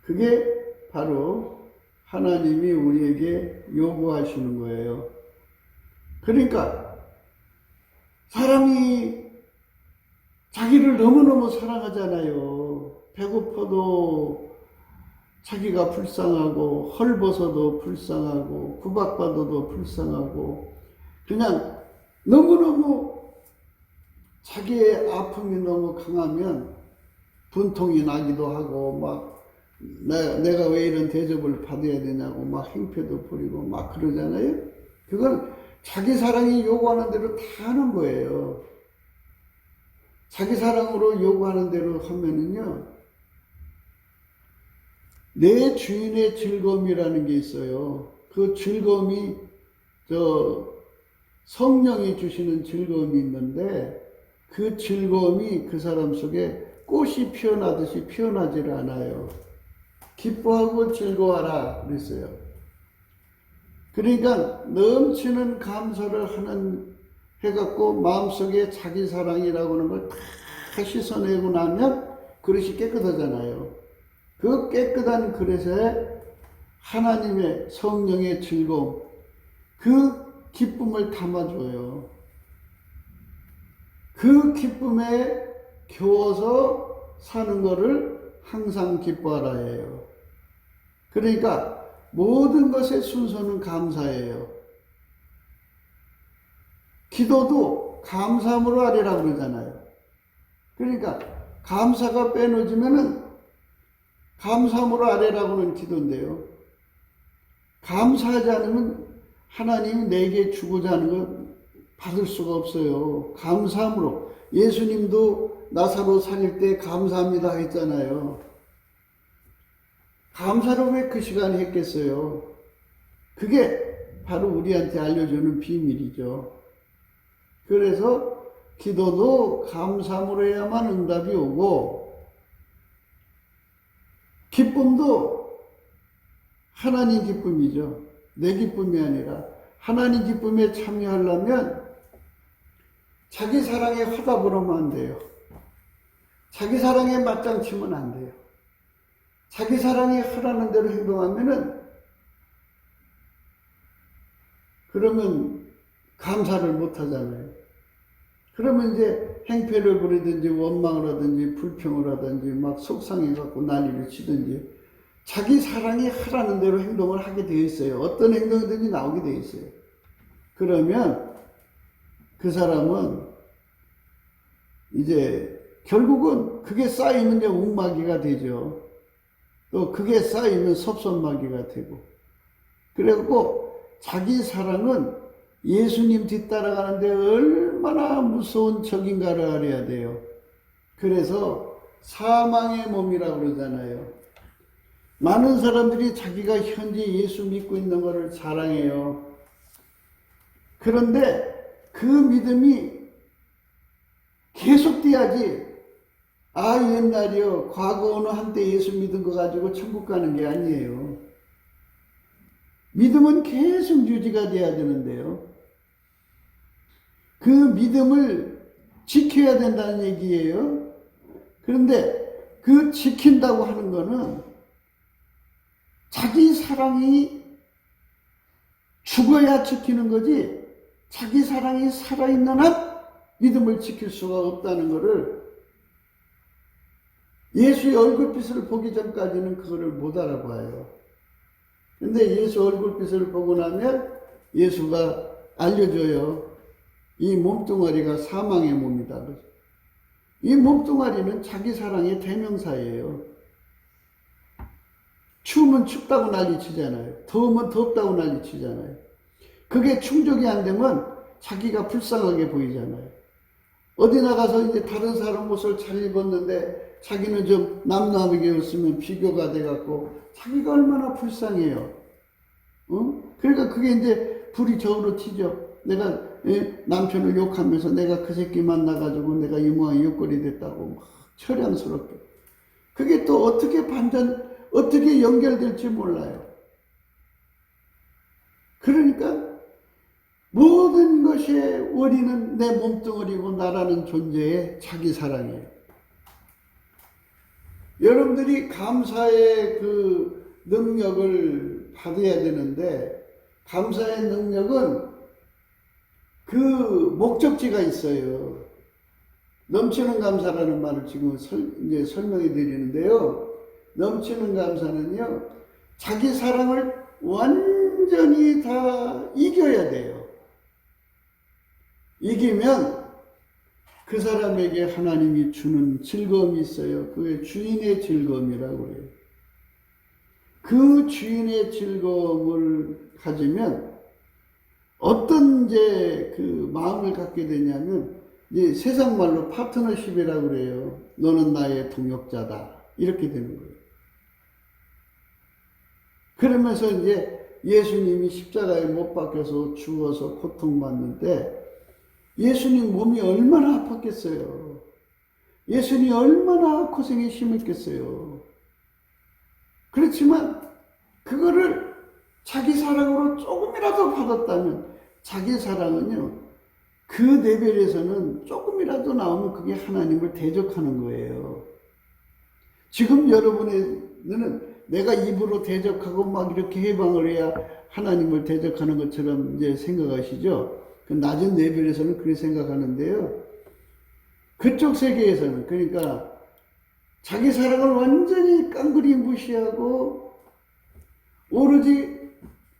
그게 바로 하나님이 우리에게 요구하시는 거예요. 그러니까 사람이 자기를 너무너무 사랑하잖아요. 배고파도 자기가 불쌍하고 헐벗어도 불쌍하고 구박받아도 불쌍하고 그냥 너무너무 자기의 아픔이 너무 강하면 분통이 나기도 하고 막 내가 왜 이런 대접을 받아야 되냐고 막 행패도 부리고 막 그러잖아요. 그건 자기 사랑이 요구하는 대로 다 하는 거예요. 자기 사랑으로 요구하는 대로 하면은요, 내 주인의 즐거움이라는 게 있어요. 그 즐거움이 성령이 주시는 즐거움이 있는데 그 즐거움이 그 사람 속에 꽃이 피어나듯이 피어나질 않아요. 기뻐하고 즐거워하라 그랬어요. 그러니까 넘치는 감사를 해갖고 마음속에 자기 사랑이라고 하는 걸 다 씻어내고 나면 그릇이 깨끗하잖아요. 그 깨끗한 그릇에 하나님의 성령의 즐거움, 그 기쁨을 담아줘요. 그 기쁨에 겨워서 사는 것을 항상 기뻐하라 해요. 그러니까 모든 것의 순서는 감사예요. 기도도 감사함으로 하리라고 그러잖아요. 그러니까 감사가 빼놓으면은 감사함으로 하리라고는 기도인데요. 감사하지 않으면 하나님이 내게 주고자 하는 걸 받을 수가 없어요. 감사함으로. 예수님도 나사로 살릴 때 감사합니다 했잖아요. 감사로 왜 그 시간에 했겠어요? 그게 바로 우리한테 알려주는 비밀이죠. 그래서 기도도 감사함으로 해야만 응답이 오고, 기쁨도 하나님 기쁨이죠. 내 기쁨이 아니라 하나님 기쁨에 참여하려면 자기 사랑에 화답을 하면 안 돼요. 자기 사랑에 맞장치면 안 돼요. 자기 사랑이 하라는 대로 행동하면은, 그러면 감사를 못 하잖아요. 그러면 이제 행패를 부리든지 원망을 하든지 불평을 하든지 막 속상해갖고 난리를 치든지 자기 사랑이 하라는 대로 행동을 하게 되어 있어요. 어떤 행동이든지 나오게 되어 있어요. 그러면 그 사람은 이제 결국은 그게 쌓이면 이제 웅마귀가 되죠. 또 그게 쌓이면 섭섭마귀가 되고. 그래갖고 자기 사랑은 예수님 뒤따라가는데 얼마나 무서운 적인가를 알아야 돼요. 그래서 사망의 몸이라고 그러잖아요. 많은 사람들이 자기가 현재 예수 믿고 있는 것을 자랑해요. 그런데 그 믿음이 계속돼야지, 아 옛날이요, 과거 어느 한때 예수 믿은 거 가지고 천국 가는 게 아니에요. 믿음은 계속 유지가 돼야 되는데요. 그 믿음을 지켜야 된다는 얘기예요. 그런데 그 지킨다고 하는 거는 자기 사랑이 죽어야 지키는 거지, 자기 사랑이 살아있는 한 믿음을 지킬 수가 없다는 것을, 예수의 얼굴빛을 보기 전까지는 그거를 못 알아봐요. 근데 예수 얼굴빛을 보고 나면 예수가 알려줘요. 이 몸뚱아리가 사망의 몸이다. 이 몸뚱아리는 자기 사랑의 대명사예요. 추우면 춥다고 난리치잖아요. 더우면 덥다고 난리치잖아요. 그게 충족이 안 되면 자기가 불쌍하게 보이잖아요. 어디 나가서 이제 다른 사람 옷을 잘 입었는데 자기는 좀 남남하게 입었으면 비교가 돼갖고 자기가 얼마나 불쌍해요. 그러니까 그게 이제 불이 저으로 튀죠. 내가 남편을 욕하면서 내가 그 새끼 만나가지고 내가 이 모양 욕거리 됐다고 막 처량스럽게. 그게 또 어떻게 어떻게 연결될지 몰라요. 그러니까 모든 것의 원인은 내 몸뚱아리고 나라는 존재의 자기 사랑이에요. 여러분들이 감사의 그 능력을 받아야 되는데, 감사의 능력은 그 목적지가 있어요. 넘치는 감사라는 말을 지금 이제 설명해 드리는데요. 넘치는 감사는요, 자기 사랑을 완전히 다 이겨야 돼요. 이기면 그 사람에게 하나님이 주는 즐거움이 있어요. 그게 주인의 즐거움이라고 해요. 그 주인의 즐거움을 가지면 어떤 이제 그 마음을 갖게 되냐면, 이제 세상 말로 파트너십이라고 그래요. 너는 나의 동역자다. 이렇게 되는 거예요. 그러면서 이제 예수님이 십자가에 못 박혀서 죽어서 고통받는데, 예수님 몸이 얼마나 아팠겠어요. 예수님이 얼마나 고생이 심했겠어요. 그렇지만 그거를 자기 사랑으로 조금이라도 받았다면, 자기 사랑은요, 그 레벨에서는 조금이라도 나오면 그게 하나님을 대적하는 거예요. 지금 여러분에게는 내가 입으로 대적하고 막 이렇게 해방을 해야 하나님을 대적하는 것처럼 이제 생각하시죠. 그 낮은 레벨에서는 그렇게 생각하는데요. 그쪽 세계에서는, 그러니까 자기 사랑을 완전히 깡그리 무시하고 오로지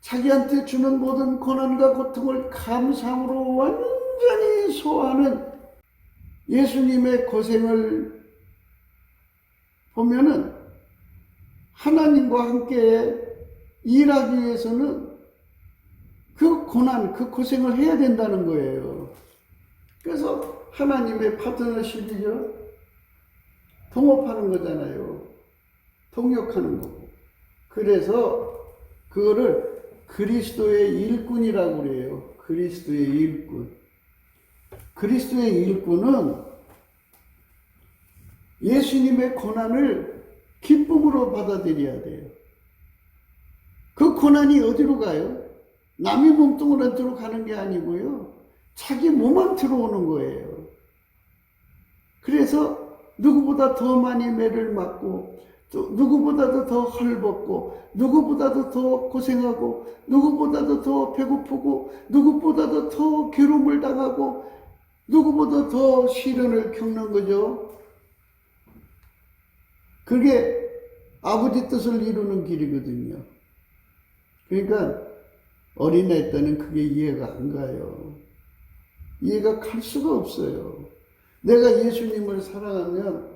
자기한테 주는 모든 고난과 고통을 감사함으로 완전히 소화하는 예수님의 고생을 보면은 하나님과 함께 일하기 위해서는 그 고난, 그 고생을 해야 된다는 거예요. 그래서 하나님의 파트너십이죠. 동업하는 거잖아요. 동역하는 거고. 그래서 그거를 그리스도의 일꾼이라고 그래요. 그리스도의 일꾼. 그리스도의 일꾼은 예수님의 고난을 기쁨으로 받아들여야 돼요. 그 고난이 어디로 가요? 남의 몸뚱어리로 가는 게 아니고요. 자기 몸한테로 오는 거예요. 그래서 누구보다 더 많이 매를 맞고, 또 누구보다도 더 헐벗고, 누구보다도 더 고생하고, 누구보다도 더 배고프고, 누구보다도 더 괴로움을 당하고, 누구보다 더 시련을 겪는 거죠. 그게 아버지 뜻을 이루는 길이거든요. 그러니까 어린애 때는 그게 이해가 안 가요. 이해가 갈 수가 없어요. 내가 예수님을 사랑하면,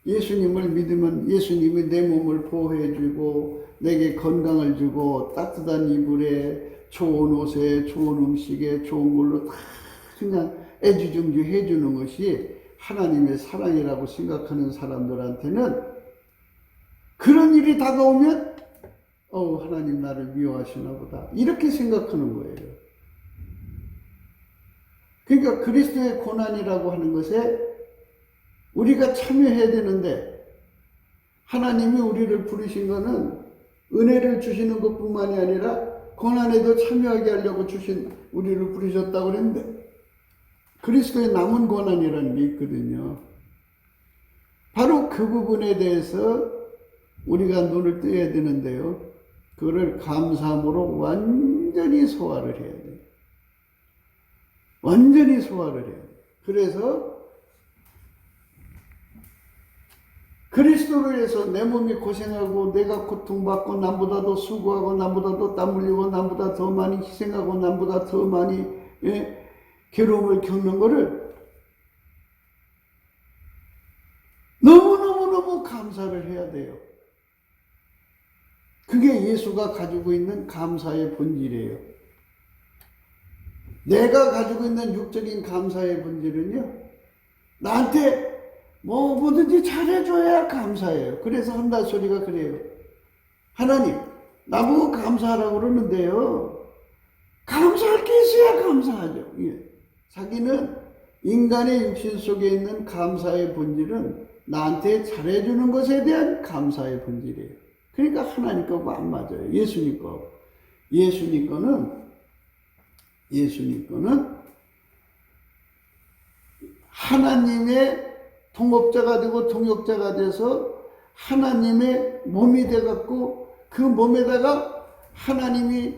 예수님을 믿으면 예수님이 내 몸을 보호해주고 내게 건강을 주고 따뜻한 이불에 좋은 옷에 좋은 음식에 좋은 걸로 다 그냥 애지중지 해주는 것이 하나님의 사랑이라고 생각하는 사람들한테는 그런 일이 다가오면 하나님 나를 미워하시나 보다 이렇게 생각하는 거예요. 그러니까 그리스도의 고난이라고 하는 것에 우리가 참여해야 되는데, 하나님이 우리를 부르신 것은 은혜를 주시는 것뿐만이 아니라 고난에도 참여하게 하려고 우리를 부르셨다고 그랬는데, 그리스도의 남은 고난이라는 게 있거든요. 바로 그 부분에 대해서 우리가 눈을 떼야 되는데요. 그거를 감사함으로 완전히 소화를 해야 돼요. 완전히 소화를 해요. 그래서 그리스도를 위해서 내 몸이 고생하고 내가 고통받고 남보다 더 수고하고 남보다 더 땀 흘리고 남보다 더 많이 희생하고 남보다 더 많이 괴로움을 겪는 거를 너무너무너무 감사를 해야 돼요. 그게 예수가 가지고 있는 감사의 본질이에요. 내가 가지고 있는 육적인 감사의 본질은요, 나한테 뭐든지 잘해줘야 감사해요. 그래서 한다 소리가 그래요. 하나님, 나보고 감사하라고 그러는데요, 감사할 게 있어야 감사하죠. 자기는 인간의 육신 속에 있는 감사의 본질은 나한테 잘해주는 것에 대한 감사의 본질이에요. 그러니까 하나님 거하고 안 맞아요. 예수님 거. 예수님 거는 하나님의 동업자가 되고 동역자가 돼서 하나님의 몸이 돼갖고 그 몸에다가 하나님이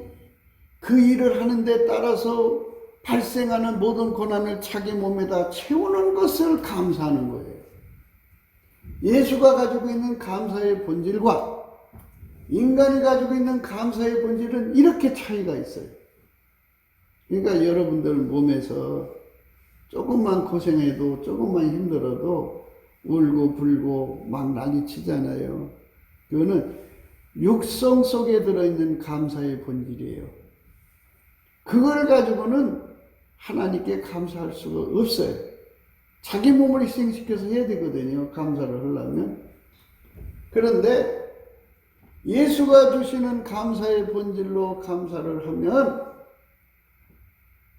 그 일을 하는데 따라서 발생하는 모든 고난을 자기 몸에다 채우는 것을 감사하는 거예요. 예수가 가지고 있는 감사의 본질과 인간이 가지고 있는 감사의 본질은 이렇게 차이가 있어요. 그러니까 여러분들 몸에서 조금만 고생해도 조금만 힘들어도 울고 불고 막 난리치잖아요. 그거는 육성 속에 들어있는 감사의 본질이에요. 그걸 가지고는 하나님께 감사할 수가 없어요. 자기 몸을 희생시켜서 해야 되거든요. 감사를 하려면. 그런데 예수가 주시는 감사의 본질로 감사를 하면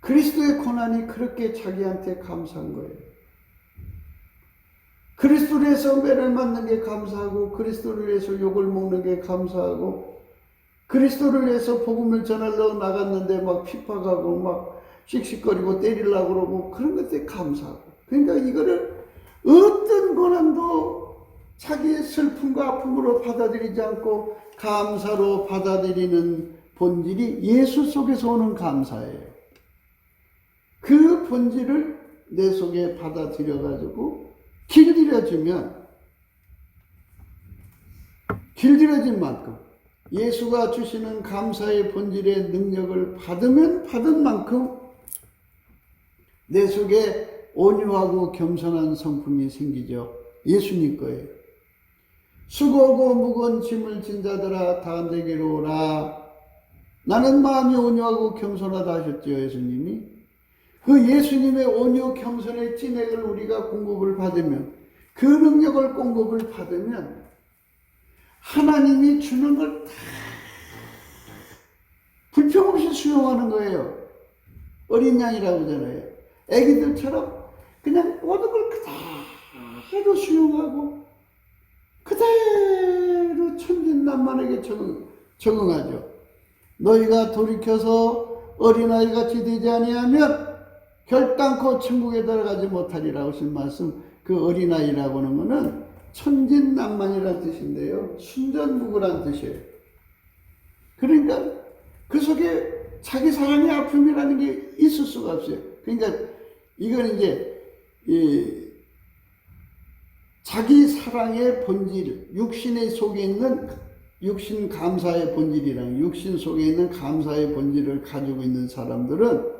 그리스도의 고난이 그렇게 자기한테 감사한 거예요. 그리스도를 위해서 매를 맞는 게 감사하고, 그리스도를 위해서 욕을 먹는 게 감사하고, 그리스도를 위해서 복음을 전하려고 나갔는데 막 핍박하고 막 씩씩거리고 때리려고 그러고 그런 것들이 감사하고. 그러니까 이거를 어떤 고난도 자기의 슬픔과 아픔으로 받아들이지 않고 감사로 받아들이는 본질이 예수 속에서 오는 감사예요. 그 본질을 내 속에 받아들여가지고 길들여진 만큼 예수가 주시는 감사의 본질의 능력을 받으면 받은 만큼 내 속에 온유하고 겸손한 성품이 생기죠. 예수님 거예요. 수고하고 무거운 짐을 진 자들아 다 내게로 오라. 나는 마음이 온유하고 겸손하다 하셨죠, 예수님이. 그 예수님의 온유 겸손의 찐액을 우리가 공급을 받으면, 그 능력을 공급을 받으면 하나님이 주는 걸 다 불평 없이 수용하는 거예요. 어린 양이라고 하잖아요. 애기들처럼 그냥 모든 걸 그대로 수용하고 그대로 천진난만하게 적응하죠. 너희가 돌이켜서 어린아이같이 되지 아니하면 결단코 천국에 들어가지 못하리라 하신 말씀, 그 어린아이라고 하는 것은 천진난만이라는 뜻인데요. 순전무구란 뜻이에요. 그러니까 그 속에 자기 사랑의 아픔이라는 게 있을 수가 없어요. 그러니까 이건 이제 자기 사랑의 본질, 육신의 속에 있는 육신 감사의 본질이랑 육신 속에 있는 감사의 본질을 가지고 있는 사람들은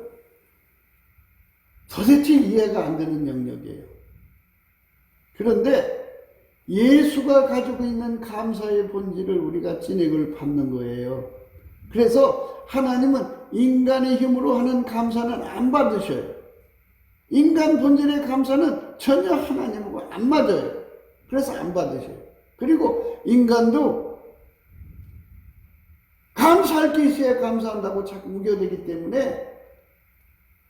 도대체 이해가 안 되는 영역이에요. 그런데 예수가 가지고 있는 감사의 본질을 우리가 찐액을 받는 거예요. 그래서 하나님은 인간의 힘으로 하는 감사는 안 받으셔요. 인간 본질의 감사는 전혀 하나님하고 안 맞아요. 그래서 안 받으셔요. 그리고 인간도 감사할 게 있어야 감사한다고 자꾸 우겨대기 때문에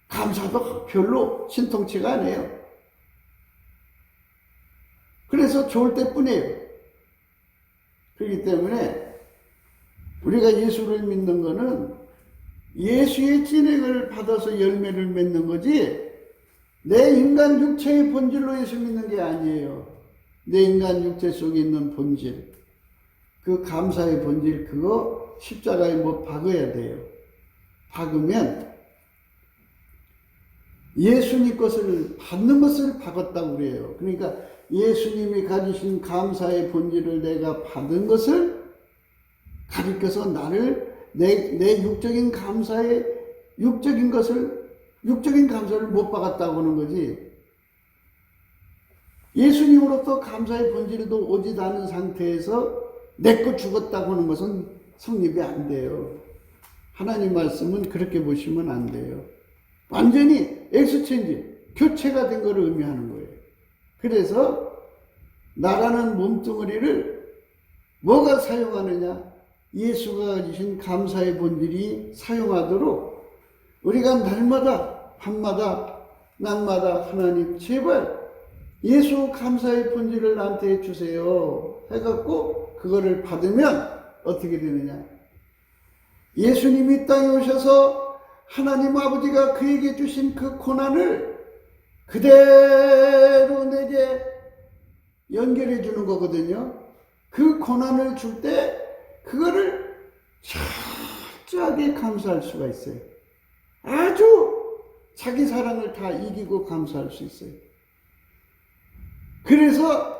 감사도 별로 신통치가 않아요. 그래서 좋을 때뿐이에요. 그렇기 때문에 우리가 예수를 믿는 것은 예수의 찐액을 받아서 열매를 맺는 거지 내 인간 육체의 본질로 예수 믿는 게 아니에요. 내 인간 육체 속에 있는 본질, 그 감사의 본질, 그거 십자가에 뭐 박아야 돼요. 박으면 예수님 것을 받는 것을 박았다고 그래요. 그러니까 예수님이 가지신 감사의 본질을 내가 받은 것을 가리켜서 나를 내 육적인 감사의 육적인 감사를 못 받았다고 하는 거지. 예수님으로부터 감사의 본질도 오지 않은 상태에서 내 거 죽었다고 하는 것은 성립이 안 돼요. 하나님 말씀은 그렇게 보시면 안 돼요. 완전히 엑스체인지, 교체가 된 것을 의미하는 거예요. 그래서 나라는 몸뚱어리를 뭐가 사용하느냐? 예수가 가지신 감사의 본질이 사용하도록 우리가 날마다 밤마다 낮마다 하나님 제발 예수 감사의 본질을 나한테 주세요 해갖고 그거를 받으면 어떻게 되느냐? 예수님이 땅에 오셔서 하나님 아버지가 그에게 주신 그 고난을 그대로 내게 연결해 주는 거거든요. 그 고난을 줄 때 그거를 철저하게 감사할 수가 있어요. 아주 자기 사랑을 다 이기고 감사할 수 있어요. 그래서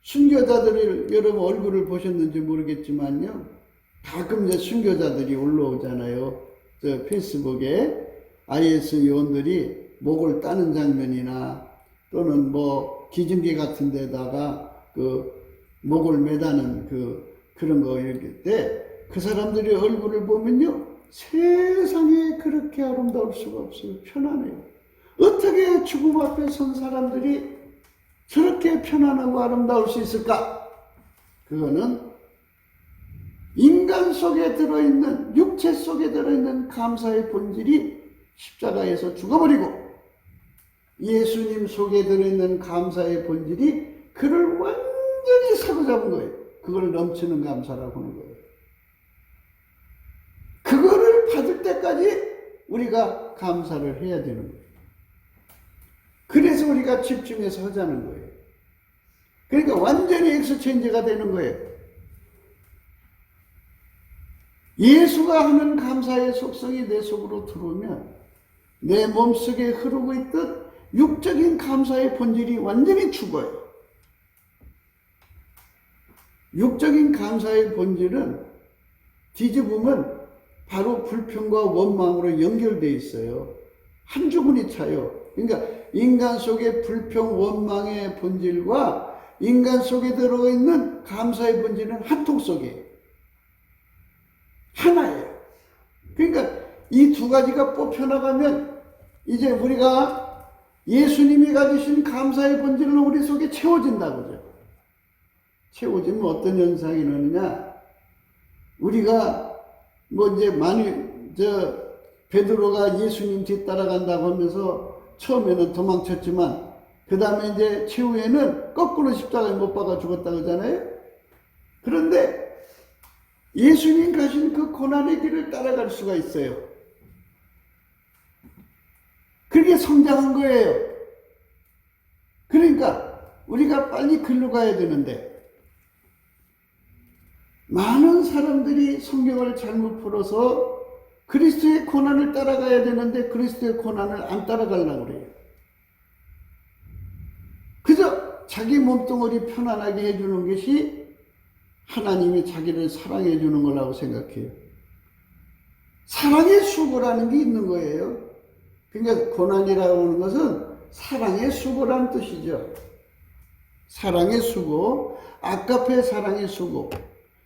순교자들을 여러분 얼굴을 보셨는지 모르겠지만요. 가끔 이제 순교자들이 올라오잖아요. 저 페이스북에 IS 요원들이 목을 따는 장면이나 또는 뭐 기증기 같은 데다가 그 목을 매다는 그런 거 이럴 때 그 사람들의 얼굴을 보면요. 세상에 그렇게 아름다울 수가 없어요. 편안해요. 어떻게 죽음 앞에 선 사람들이 저렇게 편안하고 아름다울 수 있을까? 그거는 인간 속에 들어있는, 육체 속에 들어있는 감사의 본질이 십자가에서 죽어버리고 예수님 속에 들어있는 감사의 본질이 그를 완전히 사로잡은 거예요. 그걸 넘치는 감사라고 하는 거예요. 그거를 받을 때까지 우리가 감사를 해야 되는 거예요. 그래서 우리가 집중해서 하자는 거예요. 그러니까 완전히 엑스체인지가 되는 거예요. 예수가 하는 감사의 속성이 내 속으로 들어오면 내 몸속에 흐르고 있던 육적인 감사의 본질이 완전히 죽어요. 육적인 감사의 본질은 뒤집으면 바로 불평과 원망으로 연결되어 있어요. 한 주머니 차요. 그러니까 인간 속의 불평, 원망의 본질과 인간 속에 들어있는 감사의 본질은 한 통 속이에요. 하나예요. 그러니까 이 두 가지가 뽑혀나가면 이제 우리가 예수님이 가지신 감사의 본질은 우리 속에 채워진다고죠. 채워지면 어떤 현상이 일어나느냐? 우리가 뭐 이제 베드로가 예수님 뒤따라간다고 하면서 처음에는 도망쳤지만 그 다음에 이제 최후에는 거꾸로 십자가에 못 박아 죽었다고 하잖아요. 그런데 예수님 가신 그 고난의 길을 따라갈 수가 있어요. 그게 성장한 거예요. 그러니까 우리가 빨리 글로 가야 되는데 많은 사람들이 성경을 잘못 풀어서 그리스도의 고난을 따라가야 되는데 그리스도의 고난을 안 따라가려고 그래요. 그저 자기 몸뚱아리 편안하게 해주는 것이 하나님이 자기를 사랑해 주는 거라고 생각해요. 사랑의 수고라는 게 있는 거예요. 그러니까 고난이라고 하는 것은 사랑의 수고라는 뜻이죠. 사랑의 수고, 아가페 사랑의 수고.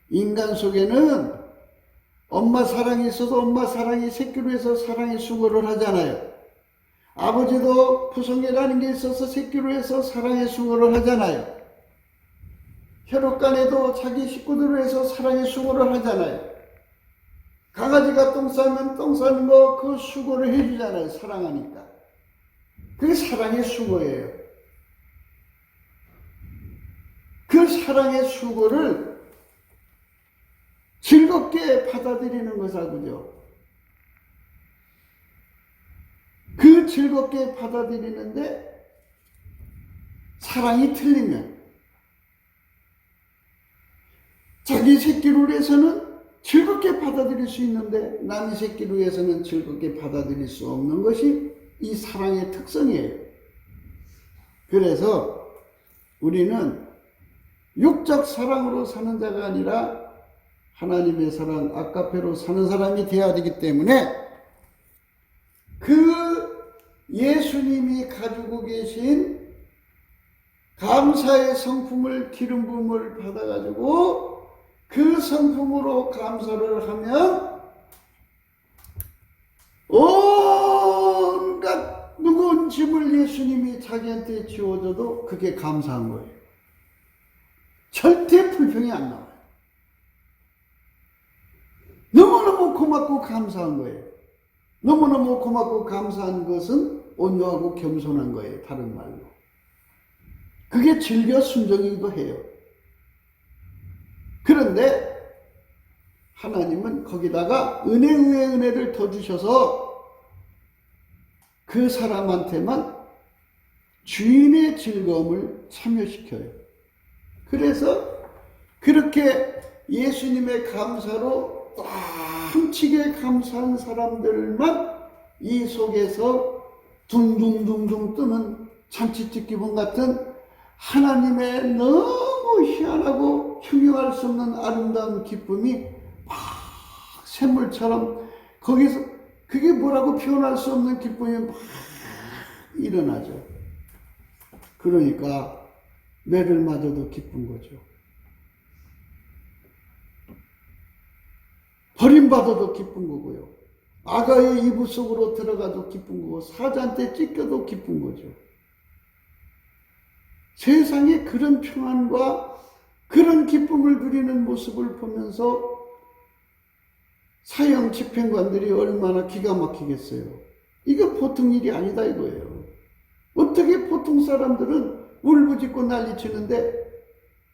인간 속에는 엄마 사랑이 있어서 엄마 사랑이 새끼로 해서 사랑의 수고를 하잖아요. 아버지도 부성애라는 게 있어서 새끼로 해서 사랑의 수고를 하잖아요. 혈육간에도 자기 식구들로 해서 사랑의 수고를 하잖아요. 강아지가 똥 싸면 똥 싸는 거 그 수고를 해주잖아요. 사랑하니까. 그게 사랑의 수고예요. 그 사랑의 수고를 즐겁게 받아들이는 것하고요. 그 즐겁게 받아들이는데 사랑이 틀리면 자기 새끼를 위해서는 즐겁게 받아들일 수 있는데 남의 새끼를 위해서는 즐겁게 받아들일 수 없는 것이 이 사랑의 특성이에요. 그래서 우리는 육적 사랑으로 사는 자가 아니라 하나님의 사랑, 아가페로 사는 사람이 되어야 되기 때문에 그 예수님이 가지고 계신 감사의 성품을 기름 부음을 받아가지고 그 성품으로 감사를 하면 온갖 무거운 짐을 예수님이 자기한테 지워줘도 그게 감사한 거예요. 절대 불평이 안 나와요. 너무너무 고맙고 감사한 거예요. 너무너무 고맙고 감사한 것은 온유하고 겸손한 거예요. 다른 말로. 그게 즐겨 순종이기도 해요. 그런데 하나님은 거기다가 은혜 위에 은혜를 더 주셔서 그 사람한테만 주인의 즐거움을 참여시켜요. 그래서 그렇게 예수님의 감사로 땀치게 감사한 사람들만 이 속에서 둥둥둥둥 뜨는 잔치집 기분 같은 하나님의 너무 희한하고 형용할 수 없는 아름다운 기쁨이 막 샘물처럼 거기서 그게 뭐라고 표현할 수 없는 기쁨이 막 일어나죠. 그러니까 매를 맞아도 기쁜 거죠. 버림받아도 기쁜 거고요. 아가의 이불 속으로 들어가도 기쁜 거고 사자한테 찢겨도 기쁜 거죠. 세상에 그런 평안과 그런 기쁨을 누리는 모습을 보면서 사형 집행관들이 얼마나 기가 막히겠어요. 이거 보통 일이 아니다 이거예요. 어떻게 보통 사람들은 울부짖고 난리치는데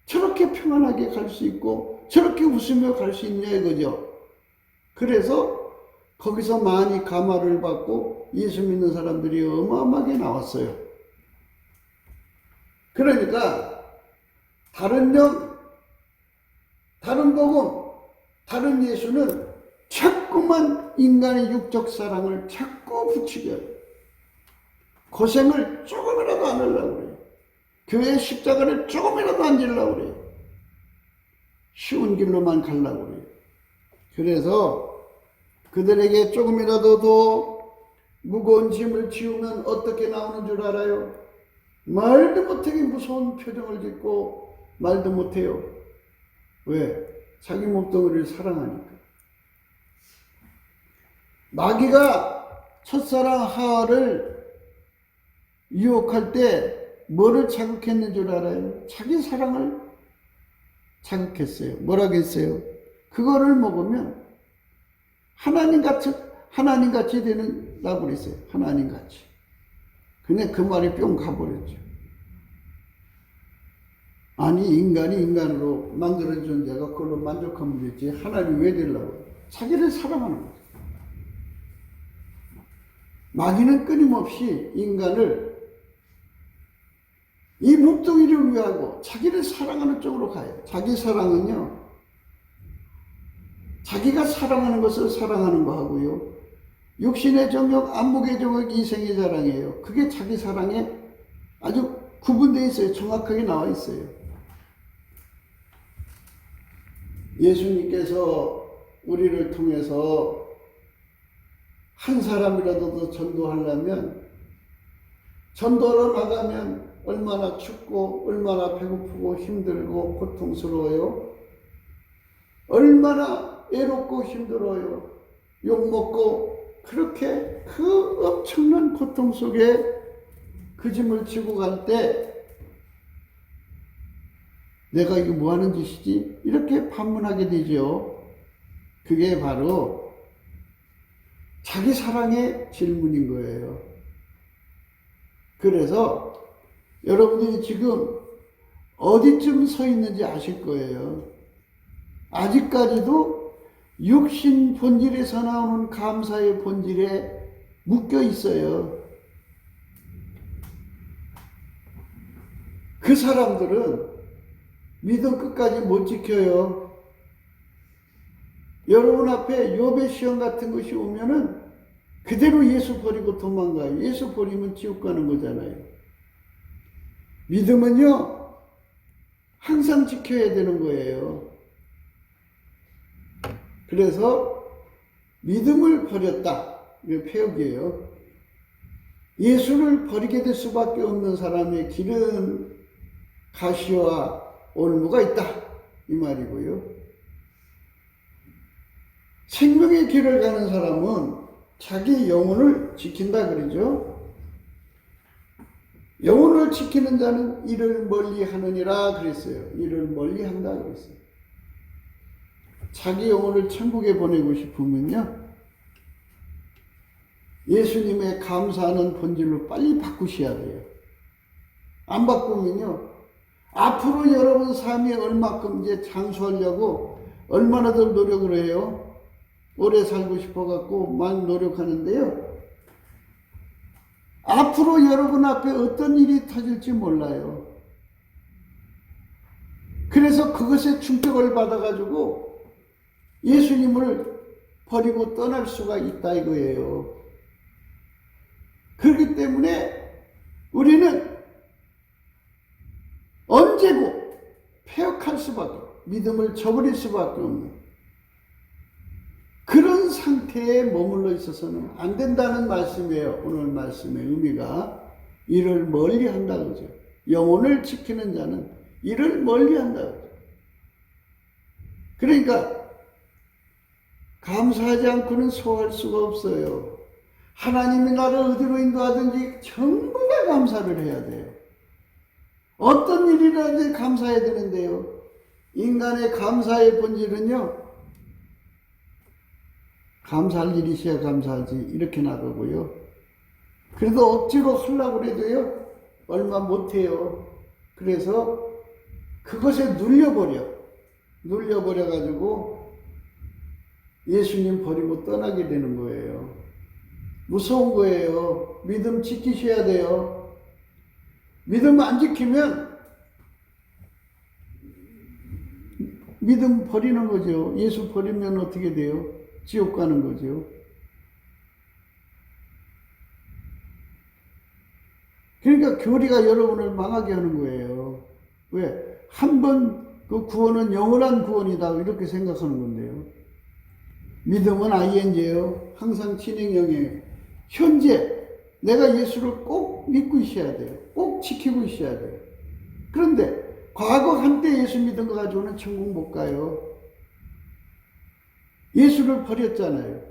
저렇게 평안하게 갈 수 있고 저렇게 웃으며 갈 수 있냐 이거죠. 그래서 거기서 많이 감화를 받고 예수 믿는 사람들이 어마어마하게 나왔어요. 그러니까 다른 영, 다른 복음, 다른 예수는 자꾸만 인간의 육적 사랑을 자꾸 부추겨요. 고생을 조금이라도 안 하려고 그래요. 교회의 십자가를 조금이라도 안 지려고 그래요. 쉬운 길로만 가려고 그래요. 그래서 그들에게 조금이라도 더 무거운 짐을 지우면 어떻게 나오는 줄 알아요? 말도 못하게 무서운 표정을 짓고 말도 못해요. 왜? 자기 몸뚱이를 사랑하니까. 마귀가 첫사랑 하와를 유혹할 때 뭐를 자극했는 줄 알아요? 자기 사랑을 자극했어요. 뭐라고 했어요? 그거를 먹으면 하나님같이 되는다고 그랬어요. 하나님같이. 근데 그 말이 뿅 가버렸죠. 아니, 인간이 인간으로 만들어준 자가 그걸로 만족하면 되지. 하나님 왜 되려고? 자기를 사랑하는 거죠. 마귀는 끊임없이 인간을 이 목동이를 위하고 자기를 사랑하는 쪽으로 가요. 자기 사랑은요, 자기가 사랑하는 것을 사랑하는 거 하고요, 육신의 정욕, 안목의 정욕, 이생의 자랑이에요. 그게 자기 사랑에 아주 구분되어 있어요. 정확하게 나와 있어요. 예수님께서 우리를 통해서 한 사람이라도 더 전도하려면, 전도로 나가면 얼마나 춥고 얼마나 배고프고 힘들고 고통스러워요. 얼마나 애롭고 힘들어요. 욕먹고 그렇게 그 엄청난 고통 속에 그 짐을 지고 갈 때 내가 이거 뭐 하는 짓이지? 이렇게 반문하게 되죠. 그게 바로 자기 사랑의 질문인 거예요. 그래서 여러분들이 지금 어디쯤 서 있는지 아실 거예요. 아직까지도 육신 본질에서 나오는 감사의 본질에 묶여 있어요. 그 사람들은 믿음 끝까지 못 지켜요. 여러분 앞에 욥의 시험 같은 것이 오면은 그대로 예수 버리고 도망가요. 예수 버리면 지옥 가는 거잖아요. 믿음은요, 항상 지켜야 되는 거예요. 그래서 믿음을 버렸다. 이게 폐역이에요. 예수를 버리게 될 수밖에 없는 사람의 길은 가시와 올무가 있다. 이 말이고요. 생명의 길을 가는 사람은 자기 영혼을 지킨다 그러죠. 영혼을 지키는 자는 이를 멀리 하느니라 그랬어요. 이를 멀리 한다 그랬어요. 자기 영혼을 천국에 보내고 싶으면요, 예수님의 감사하는 본질로 빨리 바꾸셔야 돼요. 안 바꾸면요, 앞으로 여러분 삶이 얼마큼 이제 장수하려고 얼마나 더 노력을 해요. 오래 살고 싶어갖고 막 노력하는데요, 앞으로 여러분 앞에 어떤 일이 터질지 몰라요. 그래서 그것에 충격을 받아가지고 예수님을 버리고 떠날 수가 있다 이거예요. 그렇기 때문에 우리는 언제고 폐역할 수밖에, 믿음을 저버릴 수밖에 없는 그런 상태에 머물러 있어서는 안 된다는 말씀이에요. 오늘 말씀의 의미가 이를 멀리 한다 그러죠. 영혼을 지키는 자는 이를 멀리 한다 그러죠. 그러니까 감사하지 않고는 소화할 수가 없어요. 하나님이 나를 어디로 인도하든지 전부 다 감사를 해야 돼요. 어떤 일이라든지 감사해야 되는데요, 인간의 감사의 본질은요, 감사할 일이 있어야 감사하지 이렇게 나가고요. 그래도 억지로 하려고 해도요, 얼마 못해요. 그래서 그것에 눌려버려가지고 예수님 버리고 떠나게 되는 거예요. 무서운 거예요. 믿음 지키셔야 돼요. 믿음 안 지키면 믿음 버리는 거죠. 예수 버리면 어떻게 돼요? 지옥 가는 거죠. 그러니까 교리가 여러분을 망하게 하는 거예요. 왜? 한 번 그 구원은 영원한 구원이다 이렇게 생각하는 건데요. 믿음은 ing예요. 항상 진행형이에요. 현재 내가 예수를 꼭 믿고 있어야 돼요. 꼭 지키고 있어야 돼요. 그런데 과거 한때 예수 믿은 거 가지고는 천국 못 가요. 예수를 버렸잖아요.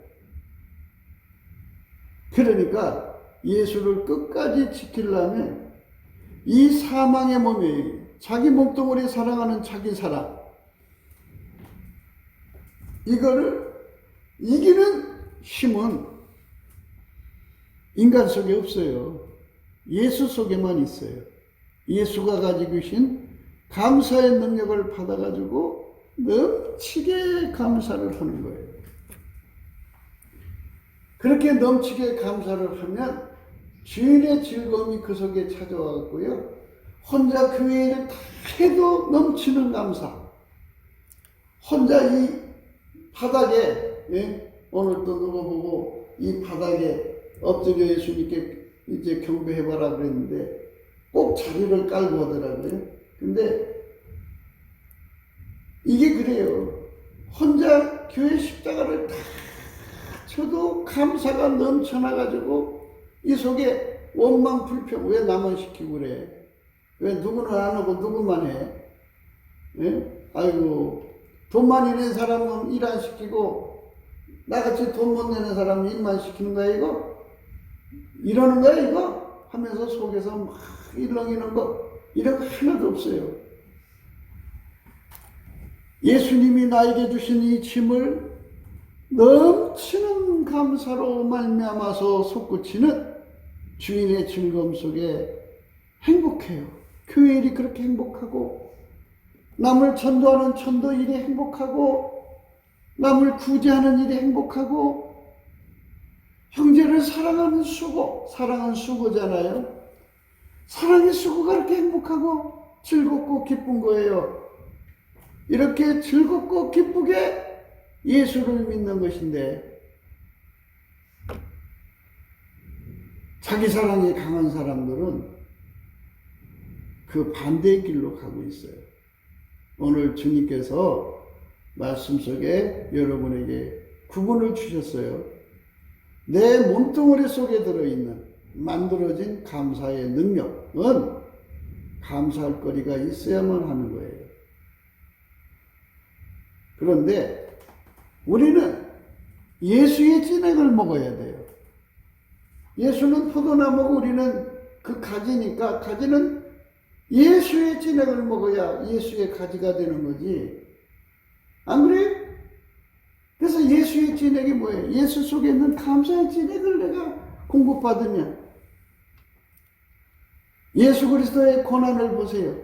그러니까 예수를 끝까지 지키려면 이 사망의 몸이 자기 몸뚱아리 사랑하는 자기 사랑 이거를 이기는 힘은 인간 속에 없어요. 예수 속에만 있어요. 예수가 가지고 계신 감사의 능력을 받아가지고 넘치게 감사를 하는 거예요. 그렇게 넘치게 감사를 하면 주인의 즐거움이 그 속에 찾아와갖고요. 혼자 교회 일을 다 해도 넘치는 감사. 혼자 이 바닥에, 오늘 또 누가 보고 이 바닥에 엎드려 예수님께 이제 경배해봐라 그랬는데 꼭 자리를 깔고 하더라고요. 근데 이게 그래요. 혼자 교회 십자가를 다 쳐도 감사가 넘쳐나가지고 이 속에 원망 불평 왜 나만 시키고 그래? 왜 누구는 안 하고 누구만 해? 예? 아이고 돈 많이 낸 사람은 일 안 시키고 나같이 돈 못 내는 사람은 일만 시키는 거야 이거? 이러는 거야 이거? 하면서 속에서 막 일렁이는 거 이런 거 하나도 없어요. 예수님이 나에게 주신 이 짐을 넘치는 감사로 말미암아서 솟구치는 주인의 즐거움 속에 행복해요. 교회 일이 그렇게 행복하고 남을 전도하는 전도 일이 행복하고 남을 구제하는 일이 행복하고 형제를 사랑하는 수고, 사랑은 수고잖아요. 사랑의 수고가 그렇게 행복하고 즐겁고 기쁜 거예요. 이렇게 즐겁고 기쁘게 예수를 믿는 것인데 자기 사랑이 강한 사람들은 그 반대의 길로 가고 있어요. 오늘 주님께서 말씀 속에 여러분에게 구분을 주셨어요. 내 몸뚱아리 속에 들어있는 만들어진 감사의 능력은 감사할 거리가 있어야만 하는 거예요. 그런데 우리는 예수의 진액을 먹어야 돼요. 예수는 포도나무고 우리는 그 가지니까 가지는 예수의 진액을 먹어야 예수의 가지가 되는 거지. 안 그래요? 그래서 예수의 진액이 뭐예요? 예수 속에 있는 감사의 진액을 내가 공급받으면 예수 그리스도의 고난을 보세요.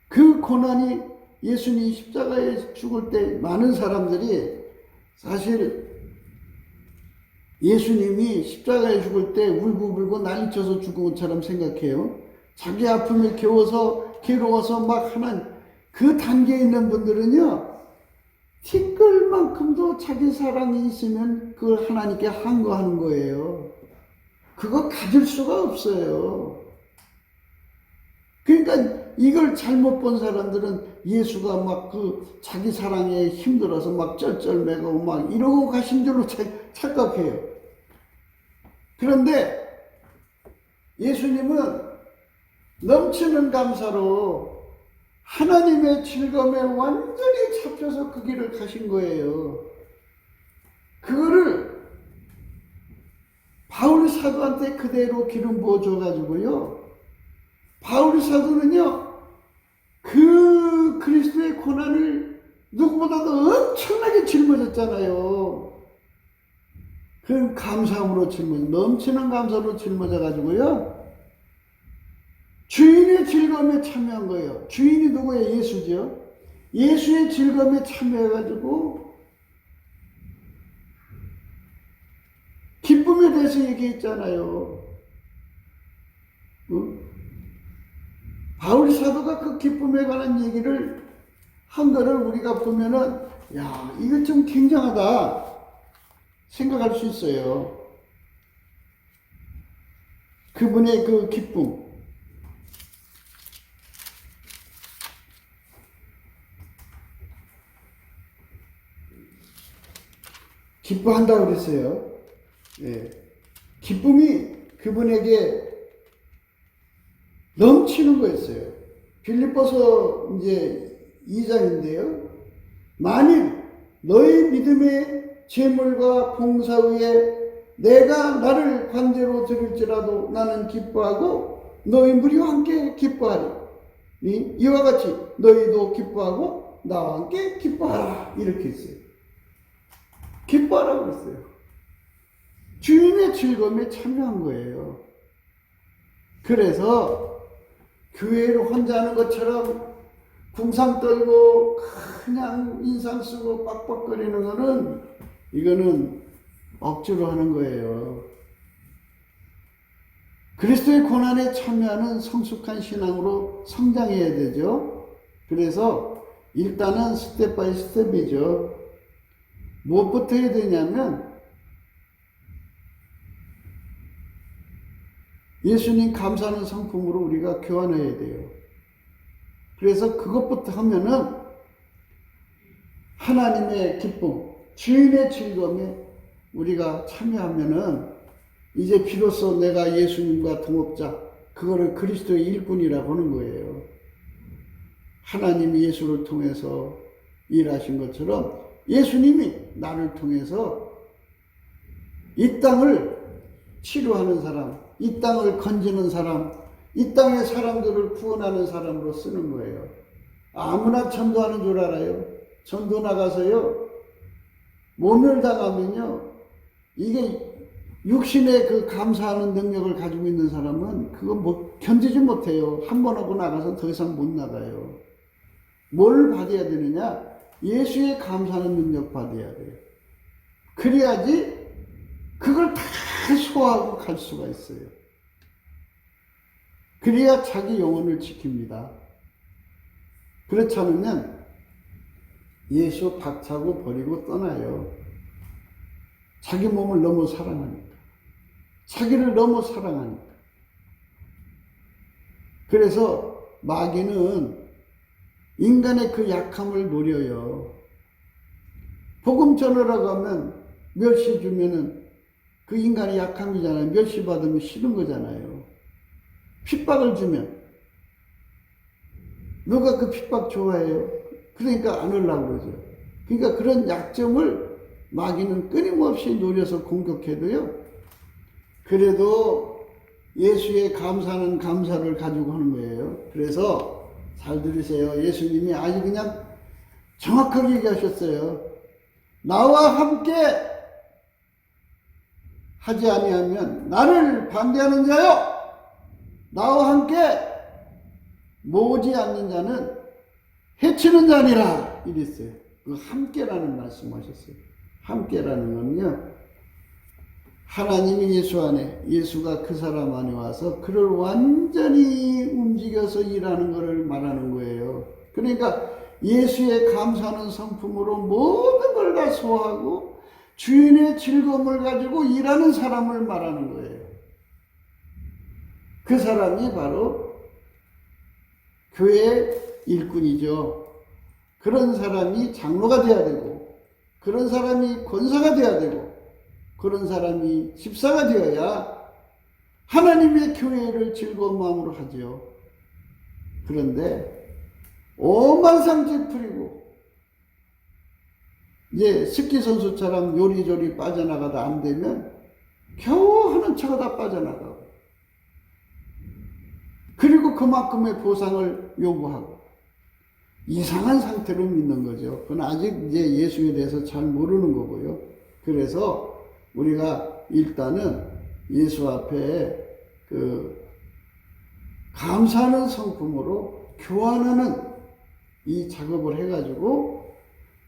그 고난이 예수님이 십자가에 죽을 때 많은 사람들이 사실 예수님이 십자가에 죽을 때 울고불고 난리쳐서 죽은 것처럼 생각해요. 자기 아픔에 괴로워서 막 하는 그 단계에 있는 분들은요, 티끌만큼도 자기 사랑이 있으면 그걸 하나님께 항거하는 거예요. 그거 가질 수가 없어요. 그러니까 이걸 잘못 본 사람들은 예수가 막 그 자기 사랑에 힘들어서 막 쩔쩔매고 막 이러고 가신 줄로 착각해요. 그런데 예수님은 넘치는 감사로 하나님의 즐거움에 완전히 잡혀서 그 길을 가신 거예요. 그거를 바울 사도한테 그대로 기름 부어줘가지고요. 바울 사도는요, 그 그리스도의 고난을 누구보다도 엄청나게 짊어졌잖아요. 그 감사함으로 넘치는 감사로 짊어져가지고요. 주인의 즐거움에 참여한 거예요. 주인이 누구예요? 예수죠. 예수의 즐거움에 참여해가지고 기쁨에 대해서 얘기했잖아요. 바울 사도가 그 기쁨에 관한 얘기를 한 거를 우리가 보면은, 야, 이거 좀 굉장하다 생각할 수 있어요. 그분의 그 기쁨. 기뻐한다고 그랬어요. 예. 기쁨이 그분에게 넘치는 거였어요. 빌립보서 이제 2장인데요. 만일 너희 믿음의 재물과 봉사 위에 내가 나를 관대로 드릴지라도 나는 기뻐하고 너희 무리와 함께 기뻐하리. 이와 같이 너희도 기뻐하고 나와 함께 기뻐하라. 이렇게 했어요. 기뻐하라고 했어요. 주인의 즐거움에 참여한 거예요. 그래서 교회를 혼자 하는 것처럼 궁상 떨고 그냥 인상 쓰고 빡빡거리는 거는 이거는 억지로 하는 거예요. 그리스도의 고난에 참여하는 성숙한 신앙으로 성장해야 되죠. 그래서 일단은 스텝 바이 스텝이죠. 무엇부터 해야 되냐면 예수님 감사하는 성품으로 우리가 교환해야 돼요. 그래서 그것부터 하면은 하나님의 기쁨, 주인의 즐거움에 우리가 참여하면은 이제 비로소 내가 예수님과 동업자, 그거를 그리스도의 일꾼이라고 하는 거예요. 하나님이 예수를 통해서 일하신 것처럼 예수님이 나를 통해서 이 땅을 치료하는 사람, 이 땅을 건지는 사람, 이 땅의 사람들을 구원하는 사람으로 쓰는 거예요. 아무나 전도하는 줄 알아요. 전도 나가서요, 모멸당하면요, 이게 육신의 그 감사하는 능력을 가지고 있는 사람은 그거 뭐 견디지 못해요. 한 번 하고 나가서 더 이상 못 나가요. 뭘 받아야 되느냐? 예수의 감사하는 능력 받아야 돼요. 그래야지 그걸 다 소화하고 갈 수가 있어요. 그래야 자기 영혼을 지킵니다. 그렇지 않으면 예수 박차고 버리고 떠나요. 자기 몸을 너무 사랑하니까. 자기를 너무 사랑하니까. 그래서 마귀는 인간의 그 약함을 노려요. 복음 전하라고 하면 멸시 주면은 그 인간의 약함이잖아요. 멸시 받으면 싫은 거잖아요. 핍박을 주면 누가 그 핍박 좋아해요? 그러니까 안 하려고 그러죠. 그러니까 그런 약점을 마귀는 끊임없이 노려서 공격해도요, 그래도 예수의 감사는 감사를 가지고 하는 거예요. 그래서 잘 들으세요. 예수님이 아주 그냥 정확하게 얘기하셨어요. 나와 함께 하지 아니하면 나를 반대하는 자요, 나와 함께 모으지 않는 자는 해치는 자니라 이랬어요. 그 함께라는 말씀하셨어요. 함께라는 건요, 하나님이 예수 안에, 예수가 그 사람 안에 와서 그를 완전히 움직여서 일하는 것을 말하는 거예요. 그러니까 예수의 감사하는 성품으로 모든 걸 다 소화하고 주인의 즐거움을 가지고 일하는 사람을 말하는 거예요. 그 사람이 바로 교회의 일꾼이죠. 그런 사람이 장로가 돼야 되고, 그런 사람이 권사가 돼야 되고, 그런 사람이 집사가 되어야 하나님의 교회를 즐거운 마음으로 하죠. 그런데 오만상제 풀이고 이제 스키 선수처럼 요리조리 빠져나가다 안 되면 겨우 하는 척 하다 빠져나가고, 그리고 그만큼의 보상을 요구하고 이상한 상태로 믿는 거죠. 그건 아직 이제 예수에 대해서 잘 모르는 거고요. 그래서 우리가 일단은 예수 앞에 그 감사하는 성품으로 교환하는 이 작업을 해가지고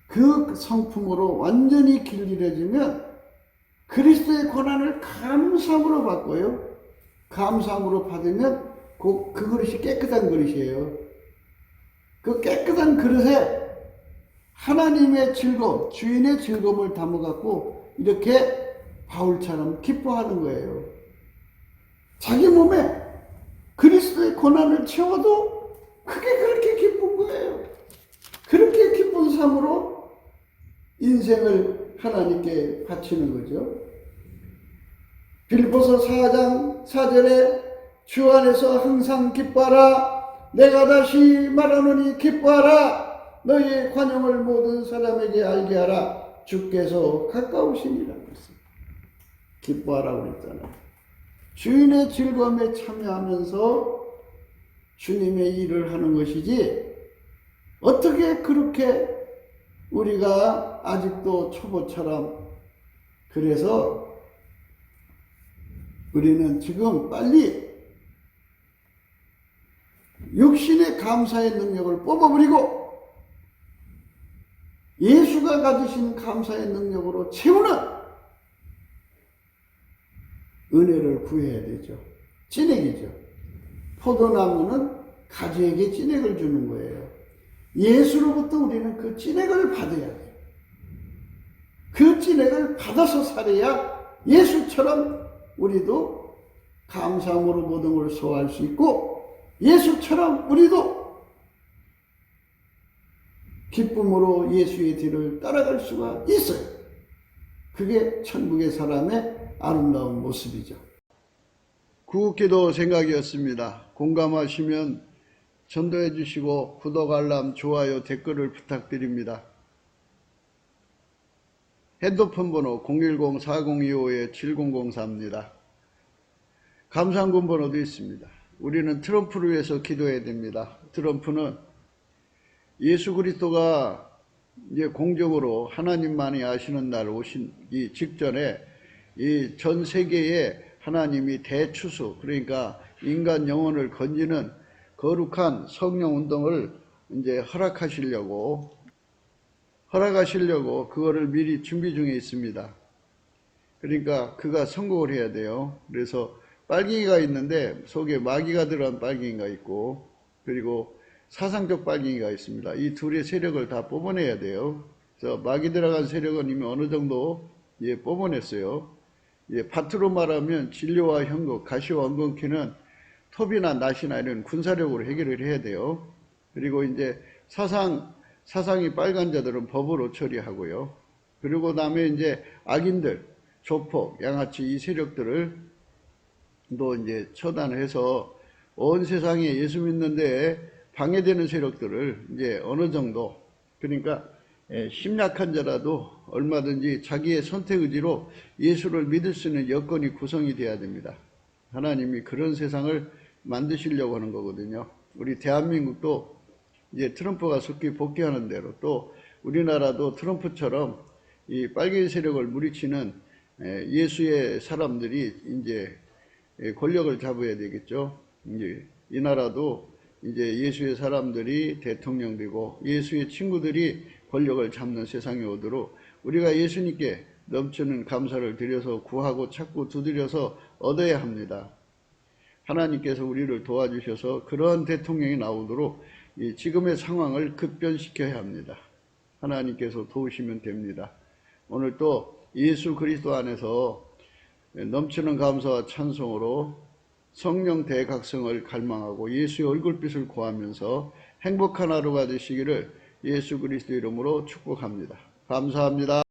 그 성품으로 완전히 길들여지면 그리스도의 고난을 감사함으로 바꿔요. 감사함으로 받으면 그 그릇이 깨끗한 그릇이에요. 그 깨끗한 그릇에 하나님의 즐거움, 주인의 즐거움을 담아갖고 이렇게 바울처럼 기뻐하는 거예요. 자기 몸에 그리스도의 고난을 채워도 그게 그렇게 기쁜 거예요. 그렇게 기쁜 삶으로 인생을 하나님께 바치는 거죠. 빌립보서 4장 4절에 주 안에서 항상 기뻐하라. 내가 다시 말하노니 기뻐하라. 너희의 관용을 모든 사람에게 알게 하라. 주께서 가까우시니라. 기뻐하라고 그랬잖아요. 주인의 즐거움에 참여하면서 주님의 일을 하는 것이지, 어떻게 그렇게 우리가 아직도 초보처럼, 그래서 우리는 지금 빨리 육신의 감사의 능력을 뽑아버리고 예수가 가지신 감사의 능력으로 채우는 은혜를 구해야 되죠. 찐액이죠. 포도나무는 가지에게 찐액을 주는 거예요. 예수로부터 우리는 그 찐액을 받아야 돼요. 그 찐액을 받아서 살아야 예수처럼 우리도 감사함으로 모든 걸 소화할 수 있고, 예수처럼 우리도 기쁨으로 예수의 뒤를 따라갈 수가 있어요. 그게 천국의 사람의 아름다운 모습이죠. 구국기도 생각이었습니다. 공감하시면 전도해 주시고 구독, 알람, 좋아요, 댓글을 부탁드립니다. 핸드폰 번호 010-4025-7004입니다. 감사한금 번호도 있습니다. 우리는 트럼프를 위해서 기도해야 됩니다. 트럼프는 예수 그리스도가 이제 공적으로 하나님만이 아시는 날 오시기 직전에 이 전 세계에 하나님이 대추수, 그러니까 인간 영혼을 건지는 거룩한 성령 운동을 이제 허락하시려고 그거를 미리 준비 중에 있습니다. 그러니까 그가 성공을 해야 돼요. 그래서 빨갱이가 있는데 속에 마귀가 들어간 빨갱이가 있고, 그리고 사상적 빨갱이가 있습니다. 이 둘의 세력을 다 뽑아내야 돼요. 그래서 마귀 들어간 세력은 이미 어느 정도 뽑아냈어요. 밭으로 말하면 진료와 현금, 가시와 원금키는 톱이나 낫이나 이런 군사력으로 해결을 해야 돼요. 그리고 이제 사상이 빨간 자들은 법으로 처리하고요. 그리고 다음에 이제 악인들, 조폭, 양아치 이 세력들을 또 이제 처단을 해서 온 세상에 예수 믿는데 방해되는 세력들을 이제 어느 정도, 그러니까 심약한 자라도 얼마든지 자기의 선택 의지로 예수를 믿을 수 있는 여건이 구성이 돼야 됩니다. 하나님이 그런 세상을 만드시려고 하는 거거든요. 우리 대한민국도 이제 트럼프가 속히 복귀하는 대로, 또 우리나라도 트럼프처럼 이 빨갱이 세력을 물리치는 예수의 사람들이 이제 권력을 잡아야 되겠죠. 이제 이 나라도 이제 예수의 사람들이 대통령 되고 예수의 친구들이 권력을 잡는 세상이 오도록 우리가 예수님께 넘치는 감사를 드려서 구하고 찾고 두드려서 얻어야 합니다. 하나님께서 우리를 도와주셔서 그러한 대통령이 나오도록 지금의 상황을 급변시켜야 합니다. 하나님께서 도우시면 됩니다. 오늘 또 예수 그리스도 안에서 넘치는 감사와 찬송으로 성령 대각성을 갈망하고 예수의 얼굴빛을 구하면서 행복한 하루가 되시기를 예수 그리스도 이름으로 축복합니다. 감사합니다.